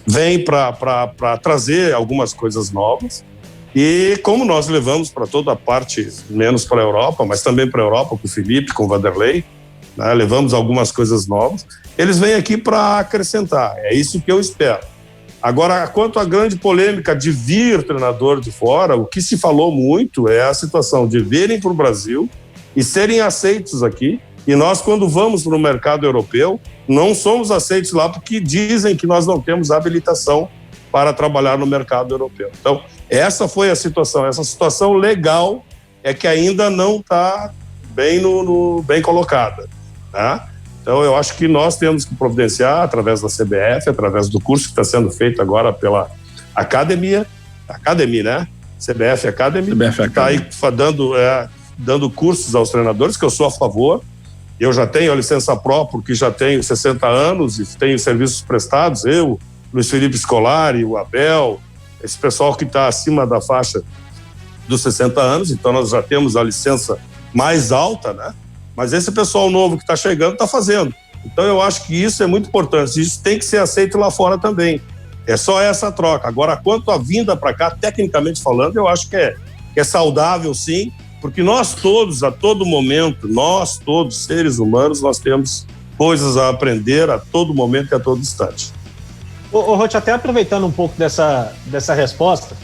vêm para trazer algumas coisas novas. E como nós levamos para toda a parte, menos para a Europa, mas também para a Europa, com o Felipe, com o Vanderlei, né, levamos algumas coisas novas, eles vêm aqui para acrescentar, é isso que eu espero. Agora, quanto à grande polêmica de vir treinador de fora, o que se falou muito é a situação de virem para o Brasil e serem aceitos aqui, e nós, quando vamos para o mercado europeu, não somos aceitos lá porque dizem que nós não temos habilitação para trabalhar no mercado europeu. Então, essa foi a situação. Essa situação legal é que ainda não está bem, bem colocada, tá? Então, eu acho que nós temos que providenciar, através da CBF, através do curso que está sendo feito agora pela Academy, né? CBF Academy, está aí dando cursos aos treinadores, que eu sou a favor. Eu já tenho a licença Pro, porque já tenho 60 anos e tenho serviços prestados, eu, Luiz Felipe Scolari, o Abel, esse pessoal que está acima da faixa dos 60 anos, então nós já temos a licença mais alta, né? Mas esse pessoal novo que está chegando está fazendo. Então eu acho que isso é muito importante, isso tem que ser aceito lá fora também. É só essa troca. Agora, quanto à vinda para cá, tecnicamente falando, eu acho que é saudável, sim, porque nós todos, a todo momento, nós todos, seres humanos, nós temos coisas a aprender a todo momento e a todo instante. Ô, Roth, até aproveitando um pouco dessa resposta,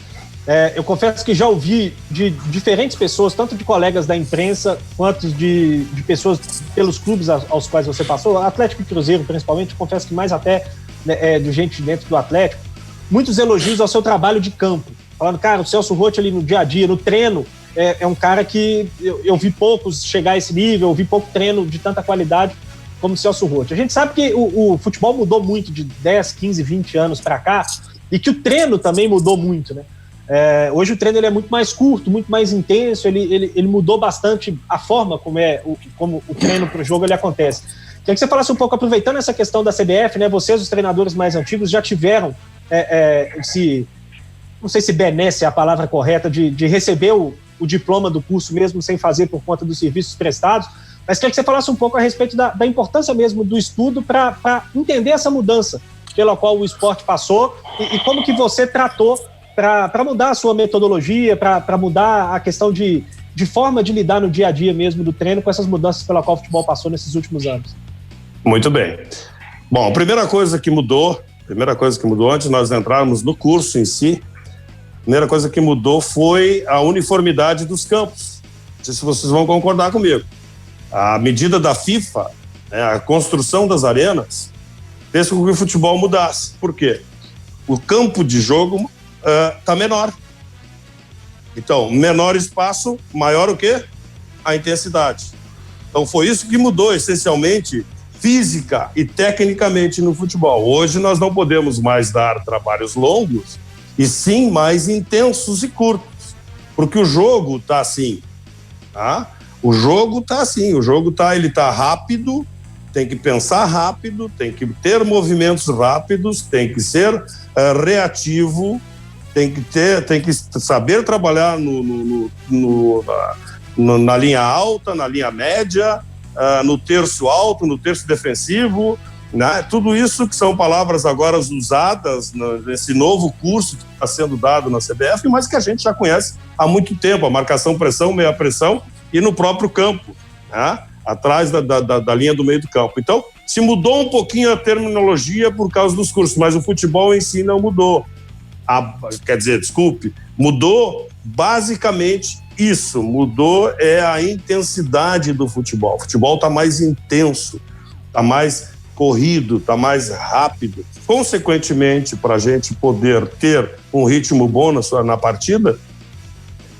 eu confesso que já ouvi de diferentes pessoas, tanto de colegas da imprensa, quanto de pessoas pelos clubes aos quais você passou, Atlético e Cruzeiro principalmente, confesso que mais até de gente dentro do Atlético, muitos elogios ao seu trabalho de campo, falando, cara, o Celso Roth ali no dia a dia, no treino, é um cara que eu vi poucos chegar a esse nível, eu vi pouco treino de tanta qualidade como o Celso Roth. A gente sabe que o futebol mudou muito de 10, 15, 20 anos para cá, e que o treino também mudou muito, né? Hoje o treino ele é muito mais curto, muito mais intenso, ele mudou bastante a forma como o treino para o jogo ele acontece. Queria que você falasse um pouco, aproveitando essa questão da CBF, né? Vocês, os treinadores mais antigos, já tiveram não sei se benesse é a palavra correta, de receber o diploma do curso mesmo sem fazer por conta dos serviços prestados, mas queria que você falasse um pouco a respeito da importância mesmo do estudo para entender essa mudança pela qual o esporte passou e como que você tratou para mudar a sua metodologia, para mudar a questão de forma de lidar no dia a dia mesmo do treino com essas mudanças pela qual o futebol passou nesses últimos anos. Muito bem. Bom, a primeira coisa que mudou antes de nós entrarmos no curso em si, a primeira coisa que mudou foi a uniformidade dos campos. Não sei se vocês vão concordar comigo. A medida da FIFA, a construção das arenas, fez com que o futebol mudasse. Por quê? O campo de jogo está menor. Então, menor espaço, maior o quê? A intensidade. Então, foi isso que mudou, essencialmente, física e tecnicamente no futebol. Hoje, nós não podemos mais dar trabalhos longos, e sim mais intensos e curtos. Porque o jogo está assim, tá? O jogo está assim, ele está rápido, tem que pensar rápido, tem que ter movimentos rápidos, tem que ser reativo, tem que saber trabalhar na linha alta, na linha média, no terço alto, no terço defensivo, né? Tudo isso que são palavras agora usadas nesse novo curso que está sendo dado na CBF, mas que a gente já conhece há muito tempo, a marcação-pressão, meia-pressão e no próprio campo, né? Atrás da linha do meio do campo. Então, se mudou um pouquinho a terminologia por causa dos cursos, mas o futebol em si não mudou. Mudou basicamente isso, mudou a intensidade do futebol. O futebol está mais intenso, está mais corrido, está mais rápido. Consequentemente, para a gente poder ter um ritmo bom na partida,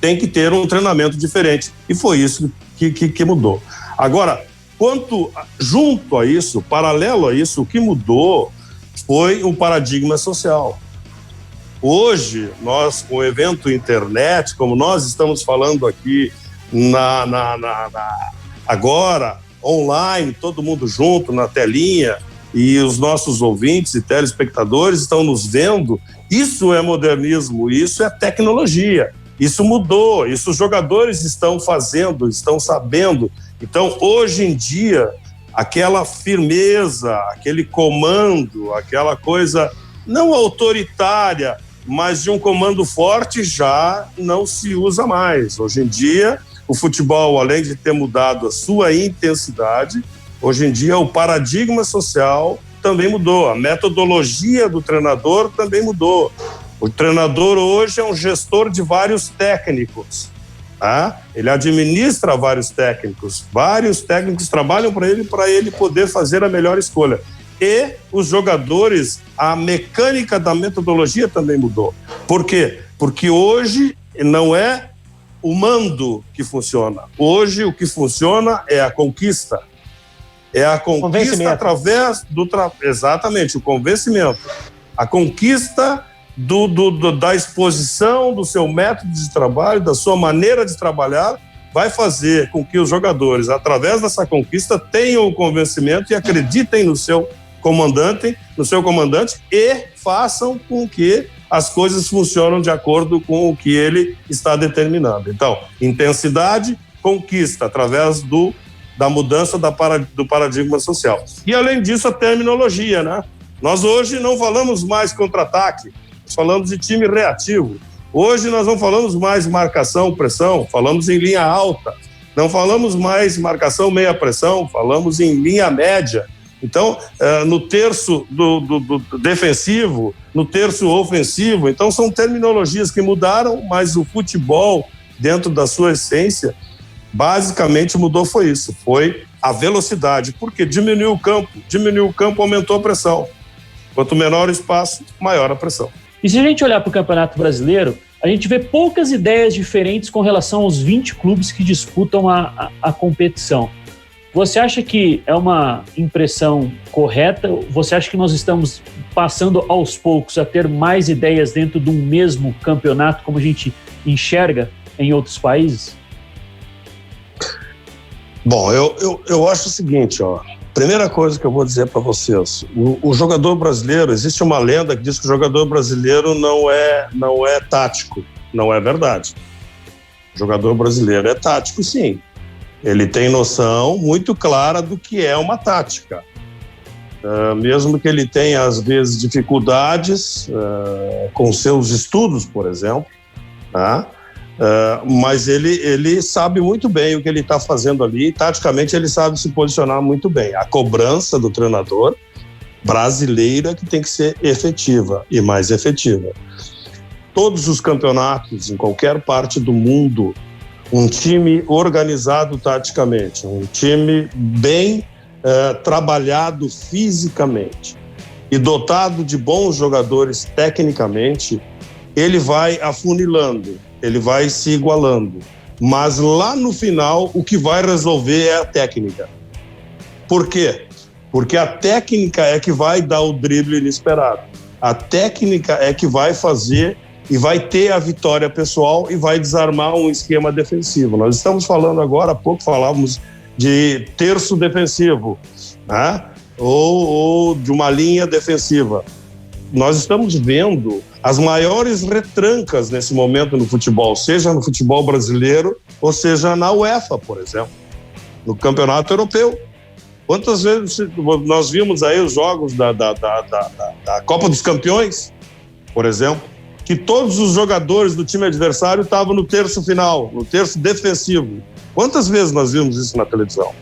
tem que ter um treinamento diferente. E foi isso que mudou. Agora, junto a isso, paralelo a isso, o que mudou foi um paradigma social. Hoje, nós, com o evento internet, como nós estamos falando aqui agora, online, todo mundo junto na telinha, e os nossos ouvintes e telespectadores estão nos vendo, isso é modernismo, isso é tecnologia, isso mudou, isso os jogadores estão fazendo, estão sabendo. Então, hoje em dia, aquela firmeza, aquele comando, aquela coisa não autoritária, mas de um comando forte já não se usa mais. Hoje em dia, o futebol, além de ter mudado a sua intensidade, hoje em dia o paradigma social também mudou, a metodologia do treinador também mudou. O treinador hoje é um gestor de vários técnicos, tá? Ele administra vários técnicos trabalham para ele poder fazer a melhor escolha. E os jogadores, a mecânica da metodologia também mudou. Por quê? Porque hoje não é o mando que funciona. Hoje o que funciona é a conquista. É a conquista através do... Exatamente, o convencimento. A conquista da exposição do seu método de trabalho, da sua maneira de trabalhar, vai fazer com que os jogadores, através dessa conquista, tenham o convencimento e acreditem no seu comandante e façam com que as coisas funcionem de acordo com o que ele está determinando. Então, intensidade, conquista, através da mudança do paradigma social. E, além disso, a terminologia, né? Nós hoje não falamos mais contra-ataque, nós falamos de time reativo. Hoje nós não falamos mais marcação, pressão, falamos em linha alta. Não falamos mais marcação meia pressão, falamos em linha média. Então, no terço do defensivo, no terço ofensivo. Então, são terminologias que mudaram, mas o futebol, dentro da sua essência, basicamente mudou foi isso. Foi a velocidade, porque diminuiu o campo, aumentou a pressão. Quanto menor o espaço, maior a pressão. E se a gente olhar para o Campeonato Brasileiro, a gente vê poucas ideias diferentes com relação aos 20 clubes que disputam a competição. Você acha que é uma impressão correta? Você acha que nós estamos passando aos poucos a ter mais ideias dentro de um mesmo campeonato, como a gente enxerga em outros países? Bom, eu acho o seguinte, ó. Primeira coisa que eu vou dizer para vocês, o jogador brasileiro, existe uma lenda que diz que o jogador brasileiro não é tático. Não é verdade. O jogador brasileiro é tático, sim. Ele tem noção muito clara do que é uma tática. Mesmo que ele tenha, às vezes, dificuldades com seus estudos, por exemplo, tá? Mas ele sabe muito bem o que ele está fazendo ali, taticamente ele sabe se posicionar muito bem. A cobrança do treinador brasileira que tem que ser efetiva e mais efetiva. Todos os campeonatos, em qualquer parte do mundo, um time organizado taticamente, um time bem trabalhado fisicamente e dotado de bons jogadores tecnicamente, ele vai afunilando, ele vai se igualando. Mas lá no final, o que vai resolver é a técnica. Por quê? Porque a técnica é que vai dar o drible inesperado. A técnica é que vai fazer e vai ter a vitória pessoal e vai desarmar um esquema defensivo. Nós estamos falando agora, há pouco falávamos de terço defensivo, né? ou de uma linha defensiva. Nós estamos vendo as maiores retrancas nesse momento no futebol, seja no futebol brasileiro ou seja na UEFA, por exemplo, no campeonato europeu. Quantas vezes nós vimos aí os jogos da Copa dos Campeões, por exemplo, que todos os jogadores do time adversário estavam no terço final, no terço defensivo. Quantas vezes nós vimos isso na televisão?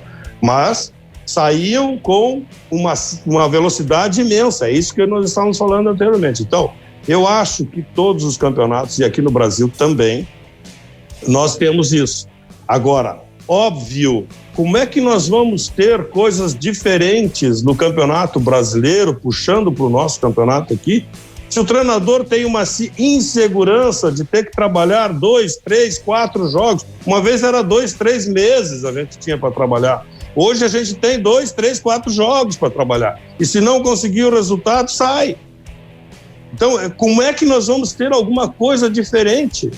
Mas saíam com uma velocidade imensa, é isso que nós estávamos falando anteriormente. Então, eu acho que todos os campeonatos, e aqui no Brasil também, nós temos isso. Agora, óbvio, como é que nós vamos ter coisas diferentes no campeonato brasileiro, puxando para o nosso campeonato aqui, se o treinador tem uma insegurança de ter que trabalhar 2, 3, 4 jogos? Uma vez era 2, 3 meses a gente tinha para trabalhar. Hoje a gente tem 2, 3, 4 jogos para trabalhar. E se não conseguir o resultado, sai. Então, como é que nós vamos ter alguma coisa diferente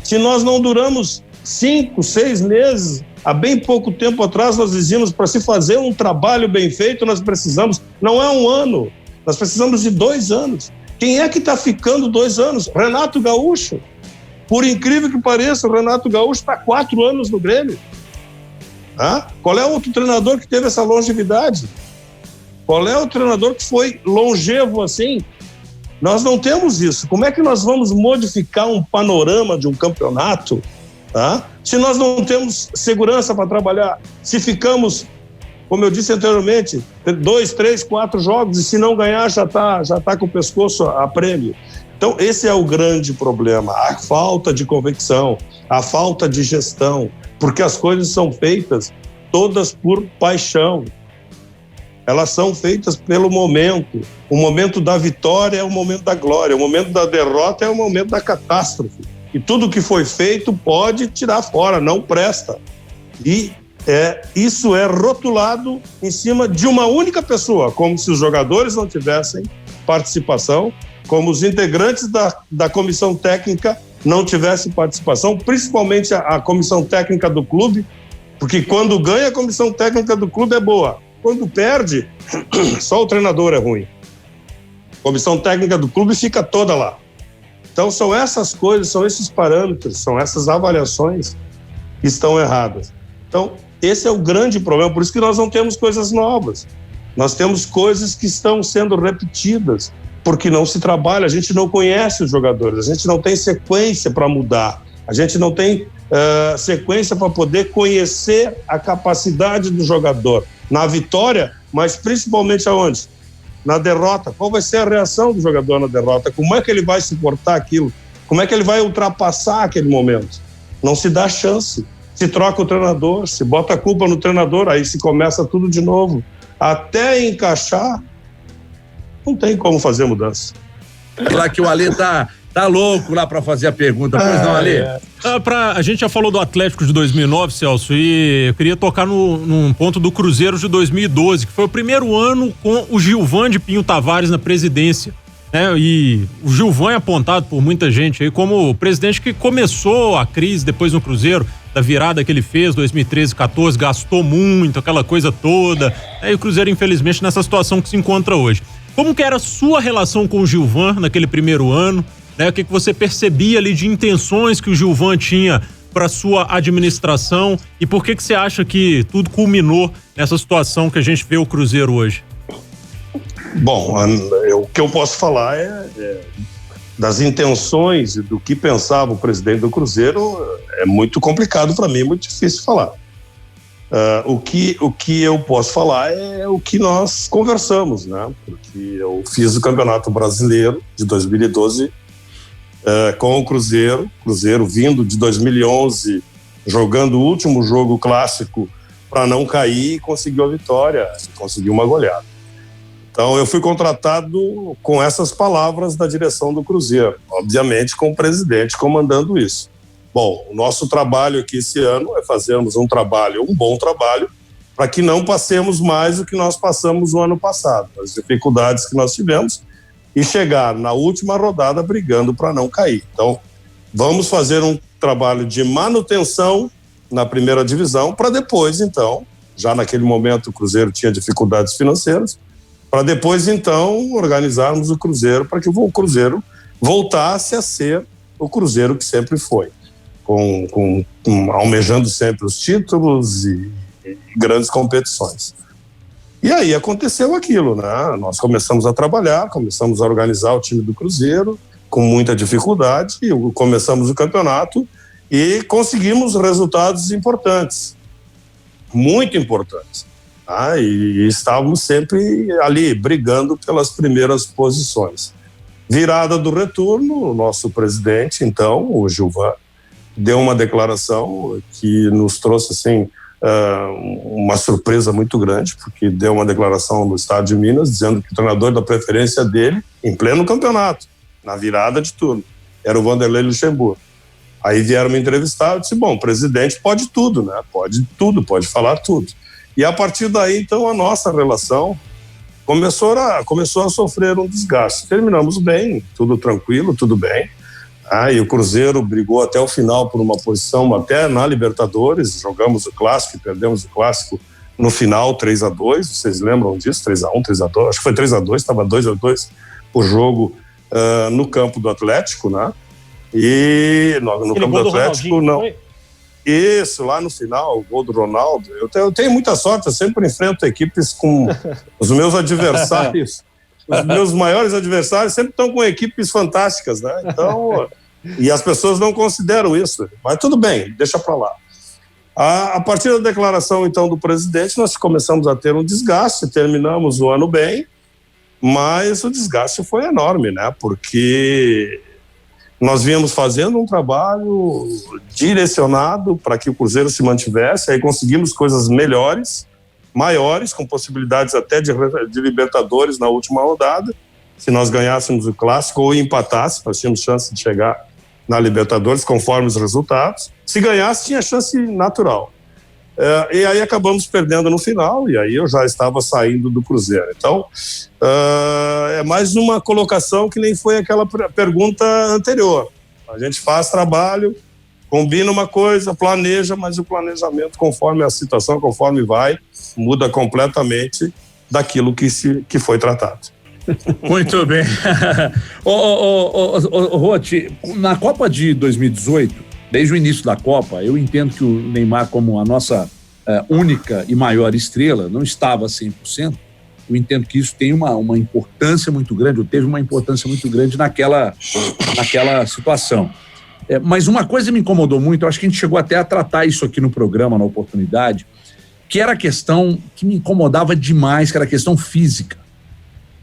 se nós não duramos 5, 6 meses? Há bem pouco tempo atrás nós dizíamos, para se fazer um trabalho bem feito, nós precisamos, não é 1 ano, nós precisamos de 2 anos. Quem é que está ficando 2 anos? Renato Gaúcho. Por incrível que pareça, o Renato Gaúcho está 4 anos no Grêmio. Qual é o outro treinador que teve essa longevidade? Qual é o treinador que foi longevo assim? Nós não temos isso. Como é que nós vamos modificar um panorama de um campeonato, se nós não temos segurança para trabalhar? Se ficamos, como eu disse anteriormente, 2, 3, 4 jogos e se não ganhar já tá com o pescoço a prêmio. Então esse é o grande problema, a falta de convicção, a falta de gestão, porque as coisas são feitas todas por paixão. Elas são feitas pelo momento. O momento da vitória é o momento da glória, o momento da derrota é o momento da catástrofe. E tudo que foi feito pode tirar fora, não presta. E isso é rotulado em cima de uma única pessoa, como se os jogadores não tivessem participação, como os integrantes da comissão técnica não tivessem participação, principalmente a comissão técnica do clube, porque quando ganha a comissão técnica do clube é boa, quando perde, só o treinador é ruim. A comissão técnica do clube fica toda lá. Então são essas coisas, são esses parâmetros, são essas avaliações que estão erradas. Então esse é o grande problema, por isso que nós não temos coisas novas. Nós temos coisas que estão sendo repetidas porque não se trabalha, a gente não conhece os jogadores, a gente não tem sequência para mudar, a gente não tem sequência para poder conhecer a capacidade do jogador na vitória, mas principalmente aonde? Na derrota. Qual vai ser a reação do jogador na derrota? Como é que ele vai suportar aquilo? Como é que ele vai ultrapassar aquele momento? Não se dá chance. Se troca o treinador, se bota a culpa no treinador, aí se começa tudo de novo. Até encaixar, não tem como fazer mudança. Lá que o Alê tá louco lá para fazer a pergunta. Pois não, Alê? A gente já falou do Atlético de 2009, Celso, e eu queria tocar num ponto do Cruzeiro de 2012, que foi o primeiro ano com o Gilvan de Pinho Tavares na presidência. E o Gilvan é apontado por muita gente aí como o presidente que começou a crise depois no Cruzeiro, da virada que ele fez, 2013-14, gastou muito, aquela coisa toda. E o Cruzeiro, infelizmente, nessa situação que se encontra hoje. Como que era a sua relação com o Gilvan naquele primeiro ano? O que você percebia ali de intenções que o Gilvan tinha para sua administração? E por que você acha que tudo culminou nessa situação que a gente vê o Cruzeiro hoje? Bom, o que eu posso falar é das intenções e do que pensava o presidente do Cruzeiro. É muito complicado para mim, é muito difícil falar. O que eu posso falar é o que nós conversamos, né? Porque eu fiz o Campeonato Brasileiro de 2012 com o Cruzeiro vindo de 2011, jogando o último jogo clássico para não cair, e conseguiu a vitória, conseguiu uma goleada. Então eu fui contratado com essas palavras da direção do Cruzeiro, obviamente com o presidente comandando isso. Bom, o nosso trabalho aqui esse ano é fazermos um bom trabalho, para que não passemos mais o que nós passamos no ano passado, as dificuldades que nós tivemos, e chegar na última rodada brigando para não cair. Então, vamos fazer um trabalho de manutenção na primeira divisão, para depois, então, já naquele momento o Cruzeiro tinha dificuldades financeiras, para depois, então, organizarmos o Cruzeiro para que o Cruzeiro voltasse a ser o Cruzeiro que sempre foi, almejando sempre os títulos e grandes competições. E aí aconteceu aquilo, né? Nós começamos a trabalhar, começamos a organizar o time do Cruzeiro com muita dificuldade, e começamos o campeonato e conseguimos resultados importantes, muito importantes. E estávamos sempre ali brigando pelas primeiras posições. Virada do retorno, o nosso presidente, então, o Gilvan, deu uma declaração que nos trouxe assim uma surpresa muito grande, porque deu uma declaração no Estado de Minas dizendo que o treinador da preferência dele, em pleno campeonato, na virada de turno, era o Vanderlei Luxemburgo. Aí vieram me entrevistar, eu disse, bom, o presidente pode tudo, né? Pode tudo, pode falar tudo. E a partir daí, então, a nossa relação começou a sofrer um desgaste. Terminamos bem, tudo tranquilo, tudo bem. E o Cruzeiro brigou até o final por uma posição até na Libertadores, jogamos o Clássico e perdemos o Clássico no final 3-2, vocês lembram disso? 3-1, 3-2, acho que foi 3-2, estava 2-2 o jogo no campo do Atlético, né? E no campo do Atlético, não. Foi? Isso, lá no final, o gol do Ronaldo. Eu tenho muita sorte, eu sempre enfrento equipes com os meus adversários. Os meus maiores adversários sempre estão com equipes fantásticas, né? Então, e as pessoas não consideram isso. Mas tudo bem, deixa para lá. A partir da declaração, então, do presidente, nós começamos a ter um desgaste, terminamos o ano bem, mas o desgaste foi enorme, né? Porque nós vínhamos fazendo um trabalho direcionado para que o Cruzeiro se mantivesse, aí conseguimos coisas melhores, maiores, com possibilidades até de Libertadores na última rodada. Se nós ganhássemos o Clássico ou empatássemos, nós tínhamos chance de chegar na Libertadores conforme os resultados. Se ganhasse, tinha chance natural. E aí acabamos perdendo no final, e aí eu já estava saindo do Cruzeiro. Então, é mais uma colocação que nem foi aquela pergunta anterior. A gente faz trabalho, combina uma coisa, planeja, mas o planejamento, conforme a situação, conforme vai, muda completamente daquilo que foi tratado. Muito bem. Roth, na Copa de 2018, desde o início da Copa, eu entendo que o Neymar, como a nossa única e maior estrela, não estava 100%, Eu entendo que isso tem uma importância muito grande, ou teve uma importância muito grande naquela situação. Mas uma coisa me incomodou muito, eu acho que a gente chegou até a tratar isso aqui no programa, na oportunidade, que era a questão que me incomodava demais, que era a questão física.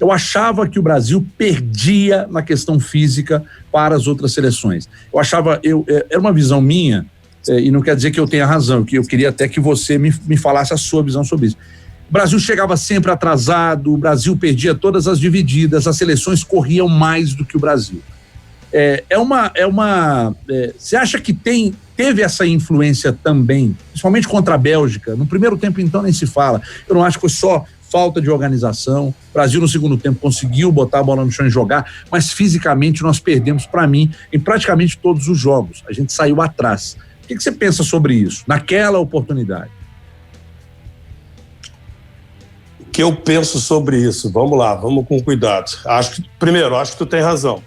Eu achava que o Brasil perdia na questão física para as outras seleções. Eu achava, era uma visão minha, e não quer dizer que eu tenha razão, que eu queria até que você me falasse a sua visão sobre isso. O Brasil chegava sempre atrasado, o Brasil perdia todas as divididas, as seleções corriam mais do que o Brasil. Você acha que teve essa influência também, principalmente contra a Bélgica? No primeiro tempo, então, nem se fala. Eu não acho que foi só falta de organização. O Brasil, no segundo tempo, conseguiu botar a bola no chão e jogar, mas fisicamente nós perdemos, para mim, em praticamente todos os jogos. A gente saiu atrás. O que você pensa sobre isso, naquela oportunidade? O que eu penso sobre isso? Vamos lá, vamos com cuidado. Primeiro, acho que tu tem razão.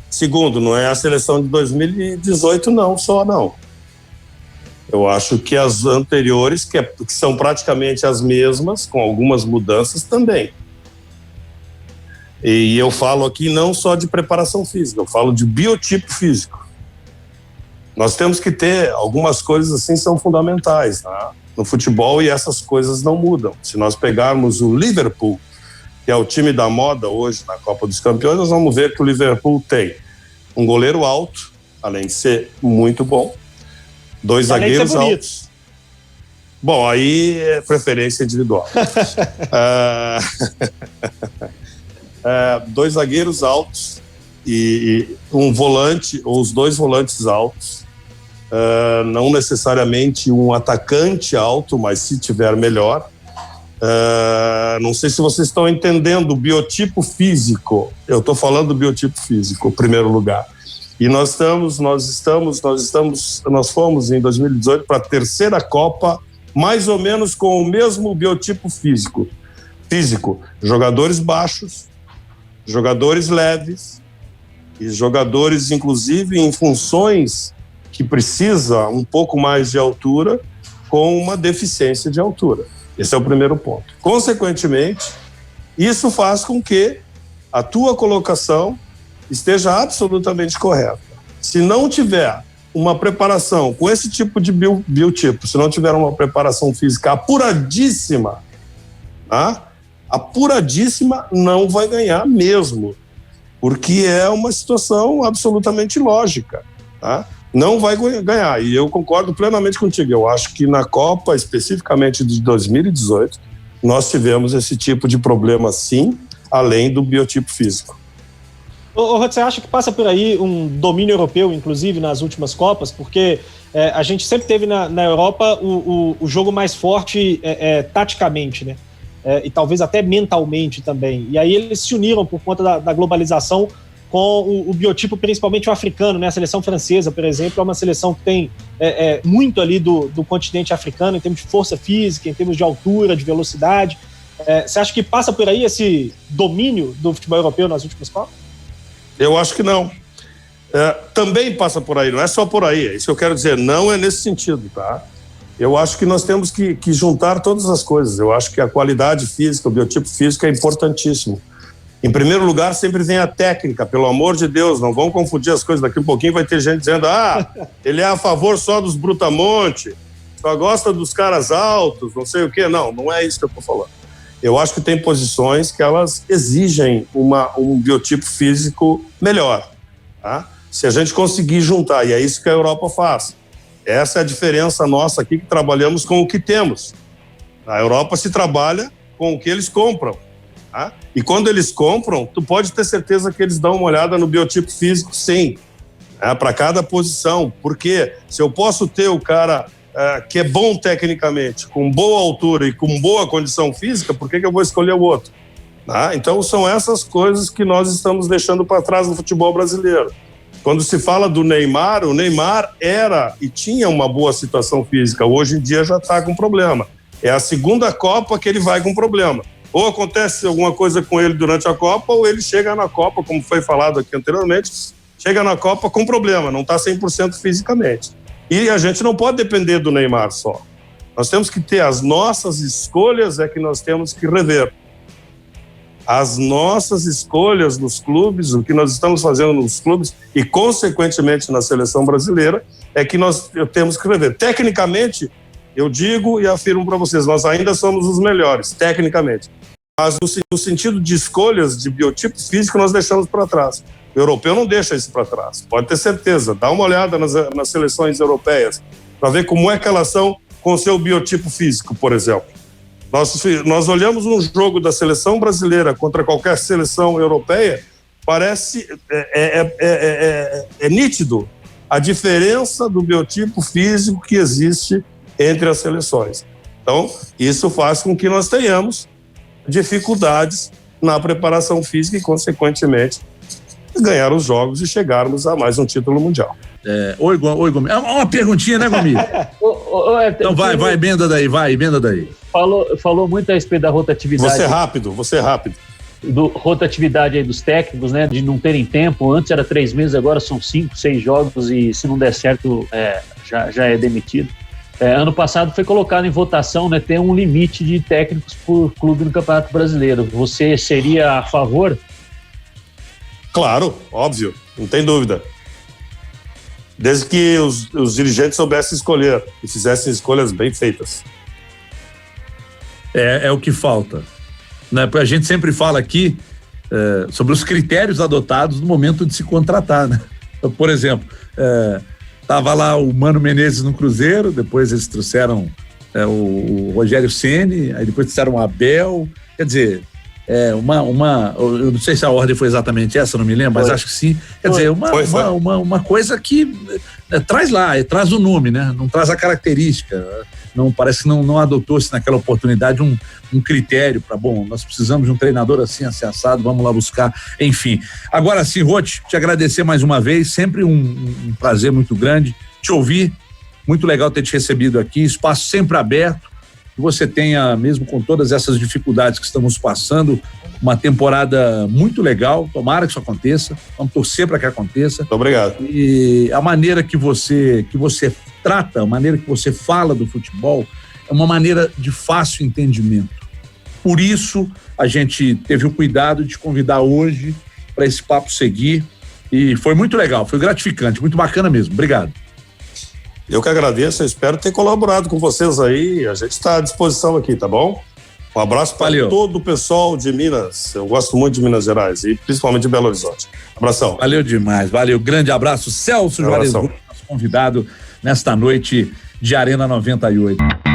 Segundo, não é a seleção de 2018 não. Eu acho que as anteriores, que são praticamente as mesmas, com algumas mudanças também. E eu falo aqui não só de preparação física, eu falo de biotipo físico. Nós temos que ter algumas coisas assim, são fundamentais, tá? No futebol, e essas coisas não mudam. Se nós pegarmos o Liverpool, que é o time da moda hoje na Copa dos Campeões, nós vamos ver que o Liverpool tem um goleiro alto, além de ser muito bom, 2 zagueiros altos. Bom, aí é preferência individual. 2 zagueiros altos e um volante, ou os 2 volantes altos. Não necessariamente um atacante alto, mas se tiver melhor. Não sei se vocês estão entendendo o biotipo físico. Eu estou falando do biotipo físico, em primeiro lugar. E nós fomos em 2018 para a terceira Copa, mais ou menos com o mesmo biotipo físico. Jogadores baixos, jogadores leves e jogadores, inclusive, em funções que precisa um pouco mais de altura, com uma deficiência de altura. Esse é o primeiro ponto. Consequentemente, isso faz com que a tua colocação esteja absolutamente correta. Se não tiver uma preparação com esse tipo de biotipo, se não tiver uma preparação física apuradíssima, não vai ganhar mesmo, porque é uma situação absolutamente lógica, tá? Não vai ganhar, e eu concordo plenamente contigo. Eu acho que na Copa, especificamente de 2018, nós tivemos esse tipo de problema, sim, além do biotipo físico. Rod, você acha que passa por aí um domínio europeu, inclusive, nas últimas Copas? Porque a gente sempre teve na Europa o jogo mais forte taticamente, né? E talvez até mentalmente também. E aí eles se uniram por conta da globalização com o biotipo, principalmente o africano, né? A seleção francesa, por exemplo, é uma seleção que tem muito ali do continente africano, em termos de força física, em termos de altura, de velocidade. Você acha que passa por aí esse domínio do futebol europeu nas últimas Copas? Eu acho que não. Também passa por aí, não é só por aí, é isso que eu quero dizer, não é nesse sentido, tá? Eu acho que nós temos que juntar todas as coisas. Eu acho que a qualidade física, o biotipo físico é importantíssimo. Em primeiro lugar, sempre vem a técnica, pelo amor de Deus, não vão confundir as coisas. Daqui a pouquinho vai ter gente dizendo, ele é a favor só dos brutamonte, só gosta dos caras altos, não sei o quê. Não é isso que eu estou falando. Eu acho que tem posições que elas exigem um biotipo físico melhor, tá? Se a gente conseguir juntar, e é isso que a Europa faz. Essa é a diferença nossa aqui, que trabalhamos com o que temos. Na Europa se trabalha com o que eles compram, tá? E quando eles compram, tu pode ter certeza que eles dão uma olhada no biotipo físico, sim, para cada posição. Porque se eu posso ter o cara que é bom tecnicamente, com boa altura e com boa condição física, por que eu vou escolher o outro? Então são essas coisas que nós estamos deixando para trás no futebol brasileiro. Quando se fala do Neymar, o Neymar era e tinha uma boa situação física, hoje em dia já está com problema. É a segunda Copa que ele vai com problema. Ou acontece alguma coisa com ele durante a Copa, ou ele chega na Copa, como foi falado aqui anteriormente, chega na Copa com problema, não está 100% fisicamente. E a gente não pode depender do Neymar só. Nós temos que ter as nossas escolhas, é que nós temos que rever. As nossas escolhas nos clubes, o que nós estamos fazendo nos clubes e, consequentemente, na seleção brasileira, é que nós temos que rever. Tecnicamente, eu digo e afirmo para vocês, nós ainda somos os melhores, tecnicamente. Mas no sentido de escolhas de biotipo físico, nós deixamos para trás. O europeu não deixa isso para trás, pode ter certeza. Dá uma olhada nas seleções europeias para ver como é que elas são com o seu biotipo físico, por exemplo. Nós olhamos um jogo da seleção brasileira contra qualquer seleção europeia, parece nítido a diferença do biotipo físico que existe entre as seleções. Então, isso faz com que nós tenhamos dificuldades na preparação física e, consequentemente, ganhar os jogos e chegarmos a mais um título mundial. Oi, Gomes. Uma perguntinha, né, Gomes? Então vai, emenda daí. Falou muito a respeito da rotatividade. Você é rápido. Rotatividade aí dos técnicos, né? De não terem tempo. Antes era 3 meses, agora são 5, 6 jogos e se não der certo, já é demitido. Ano passado foi colocado em votação, né? Ter um limite de técnicos por clube no Campeonato Brasileiro. Você seria a favor? Claro, óbvio, não tem dúvida. Desde que os dirigentes soubessem escolher e fizessem escolhas bem feitas. É o que falta. Né? Porque a gente sempre fala aqui sobre os critérios adotados no momento de se contratar. Né? Então, por exemplo, estava lá o Mano Menezes no Cruzeiro, depois eles trouxeram o Rogério Ceni, aí depois trouxeram o Abel. Quer dizer, eu não sei se a ordem foi exatamente essa, não me lembro, mas acho que sim. Quer dizer, uma coisa que traz o nome, né? Não traz a característica. Não, parece que não adotou-se naquela oportunidade um critério para, nós precisamos de um treinador assim assado, vamos lá buscar, enfim. Agora sim, Roth, te agradecer mais uma vez, sempre um prazer muito grande te ouvir, muito legal ter te recebido aqui, espaço sempre aberto, que você tenha, mesmo com todas essas dificuldades que estamos passando, uma temporada muito legal, tomara que isso aconteça, vamos torcer para que aconteça. Muito obrigado. E a maneira que você trata, a maneira que você fala do futebol é uma maneira de fácil entendimento. Por isso, a gente teve o cuidado de te convidar hoje para esse papo seguir e foi muito legal, foi gratificante, muito bacana mesmo. Obrigado. Eu que agradeço, eu espero ter colaborado com vocês aí, a gente está à disposição aqui, tá bom? Um abraço para todo o pessoal de Minas, eu gosto muito de Minas Gerais e principalmente de Belo Horizonte. Abração. Valeu demais, valeu, grande abraço. Celso Juarez, nosso convidado nesta noite de Arena 98.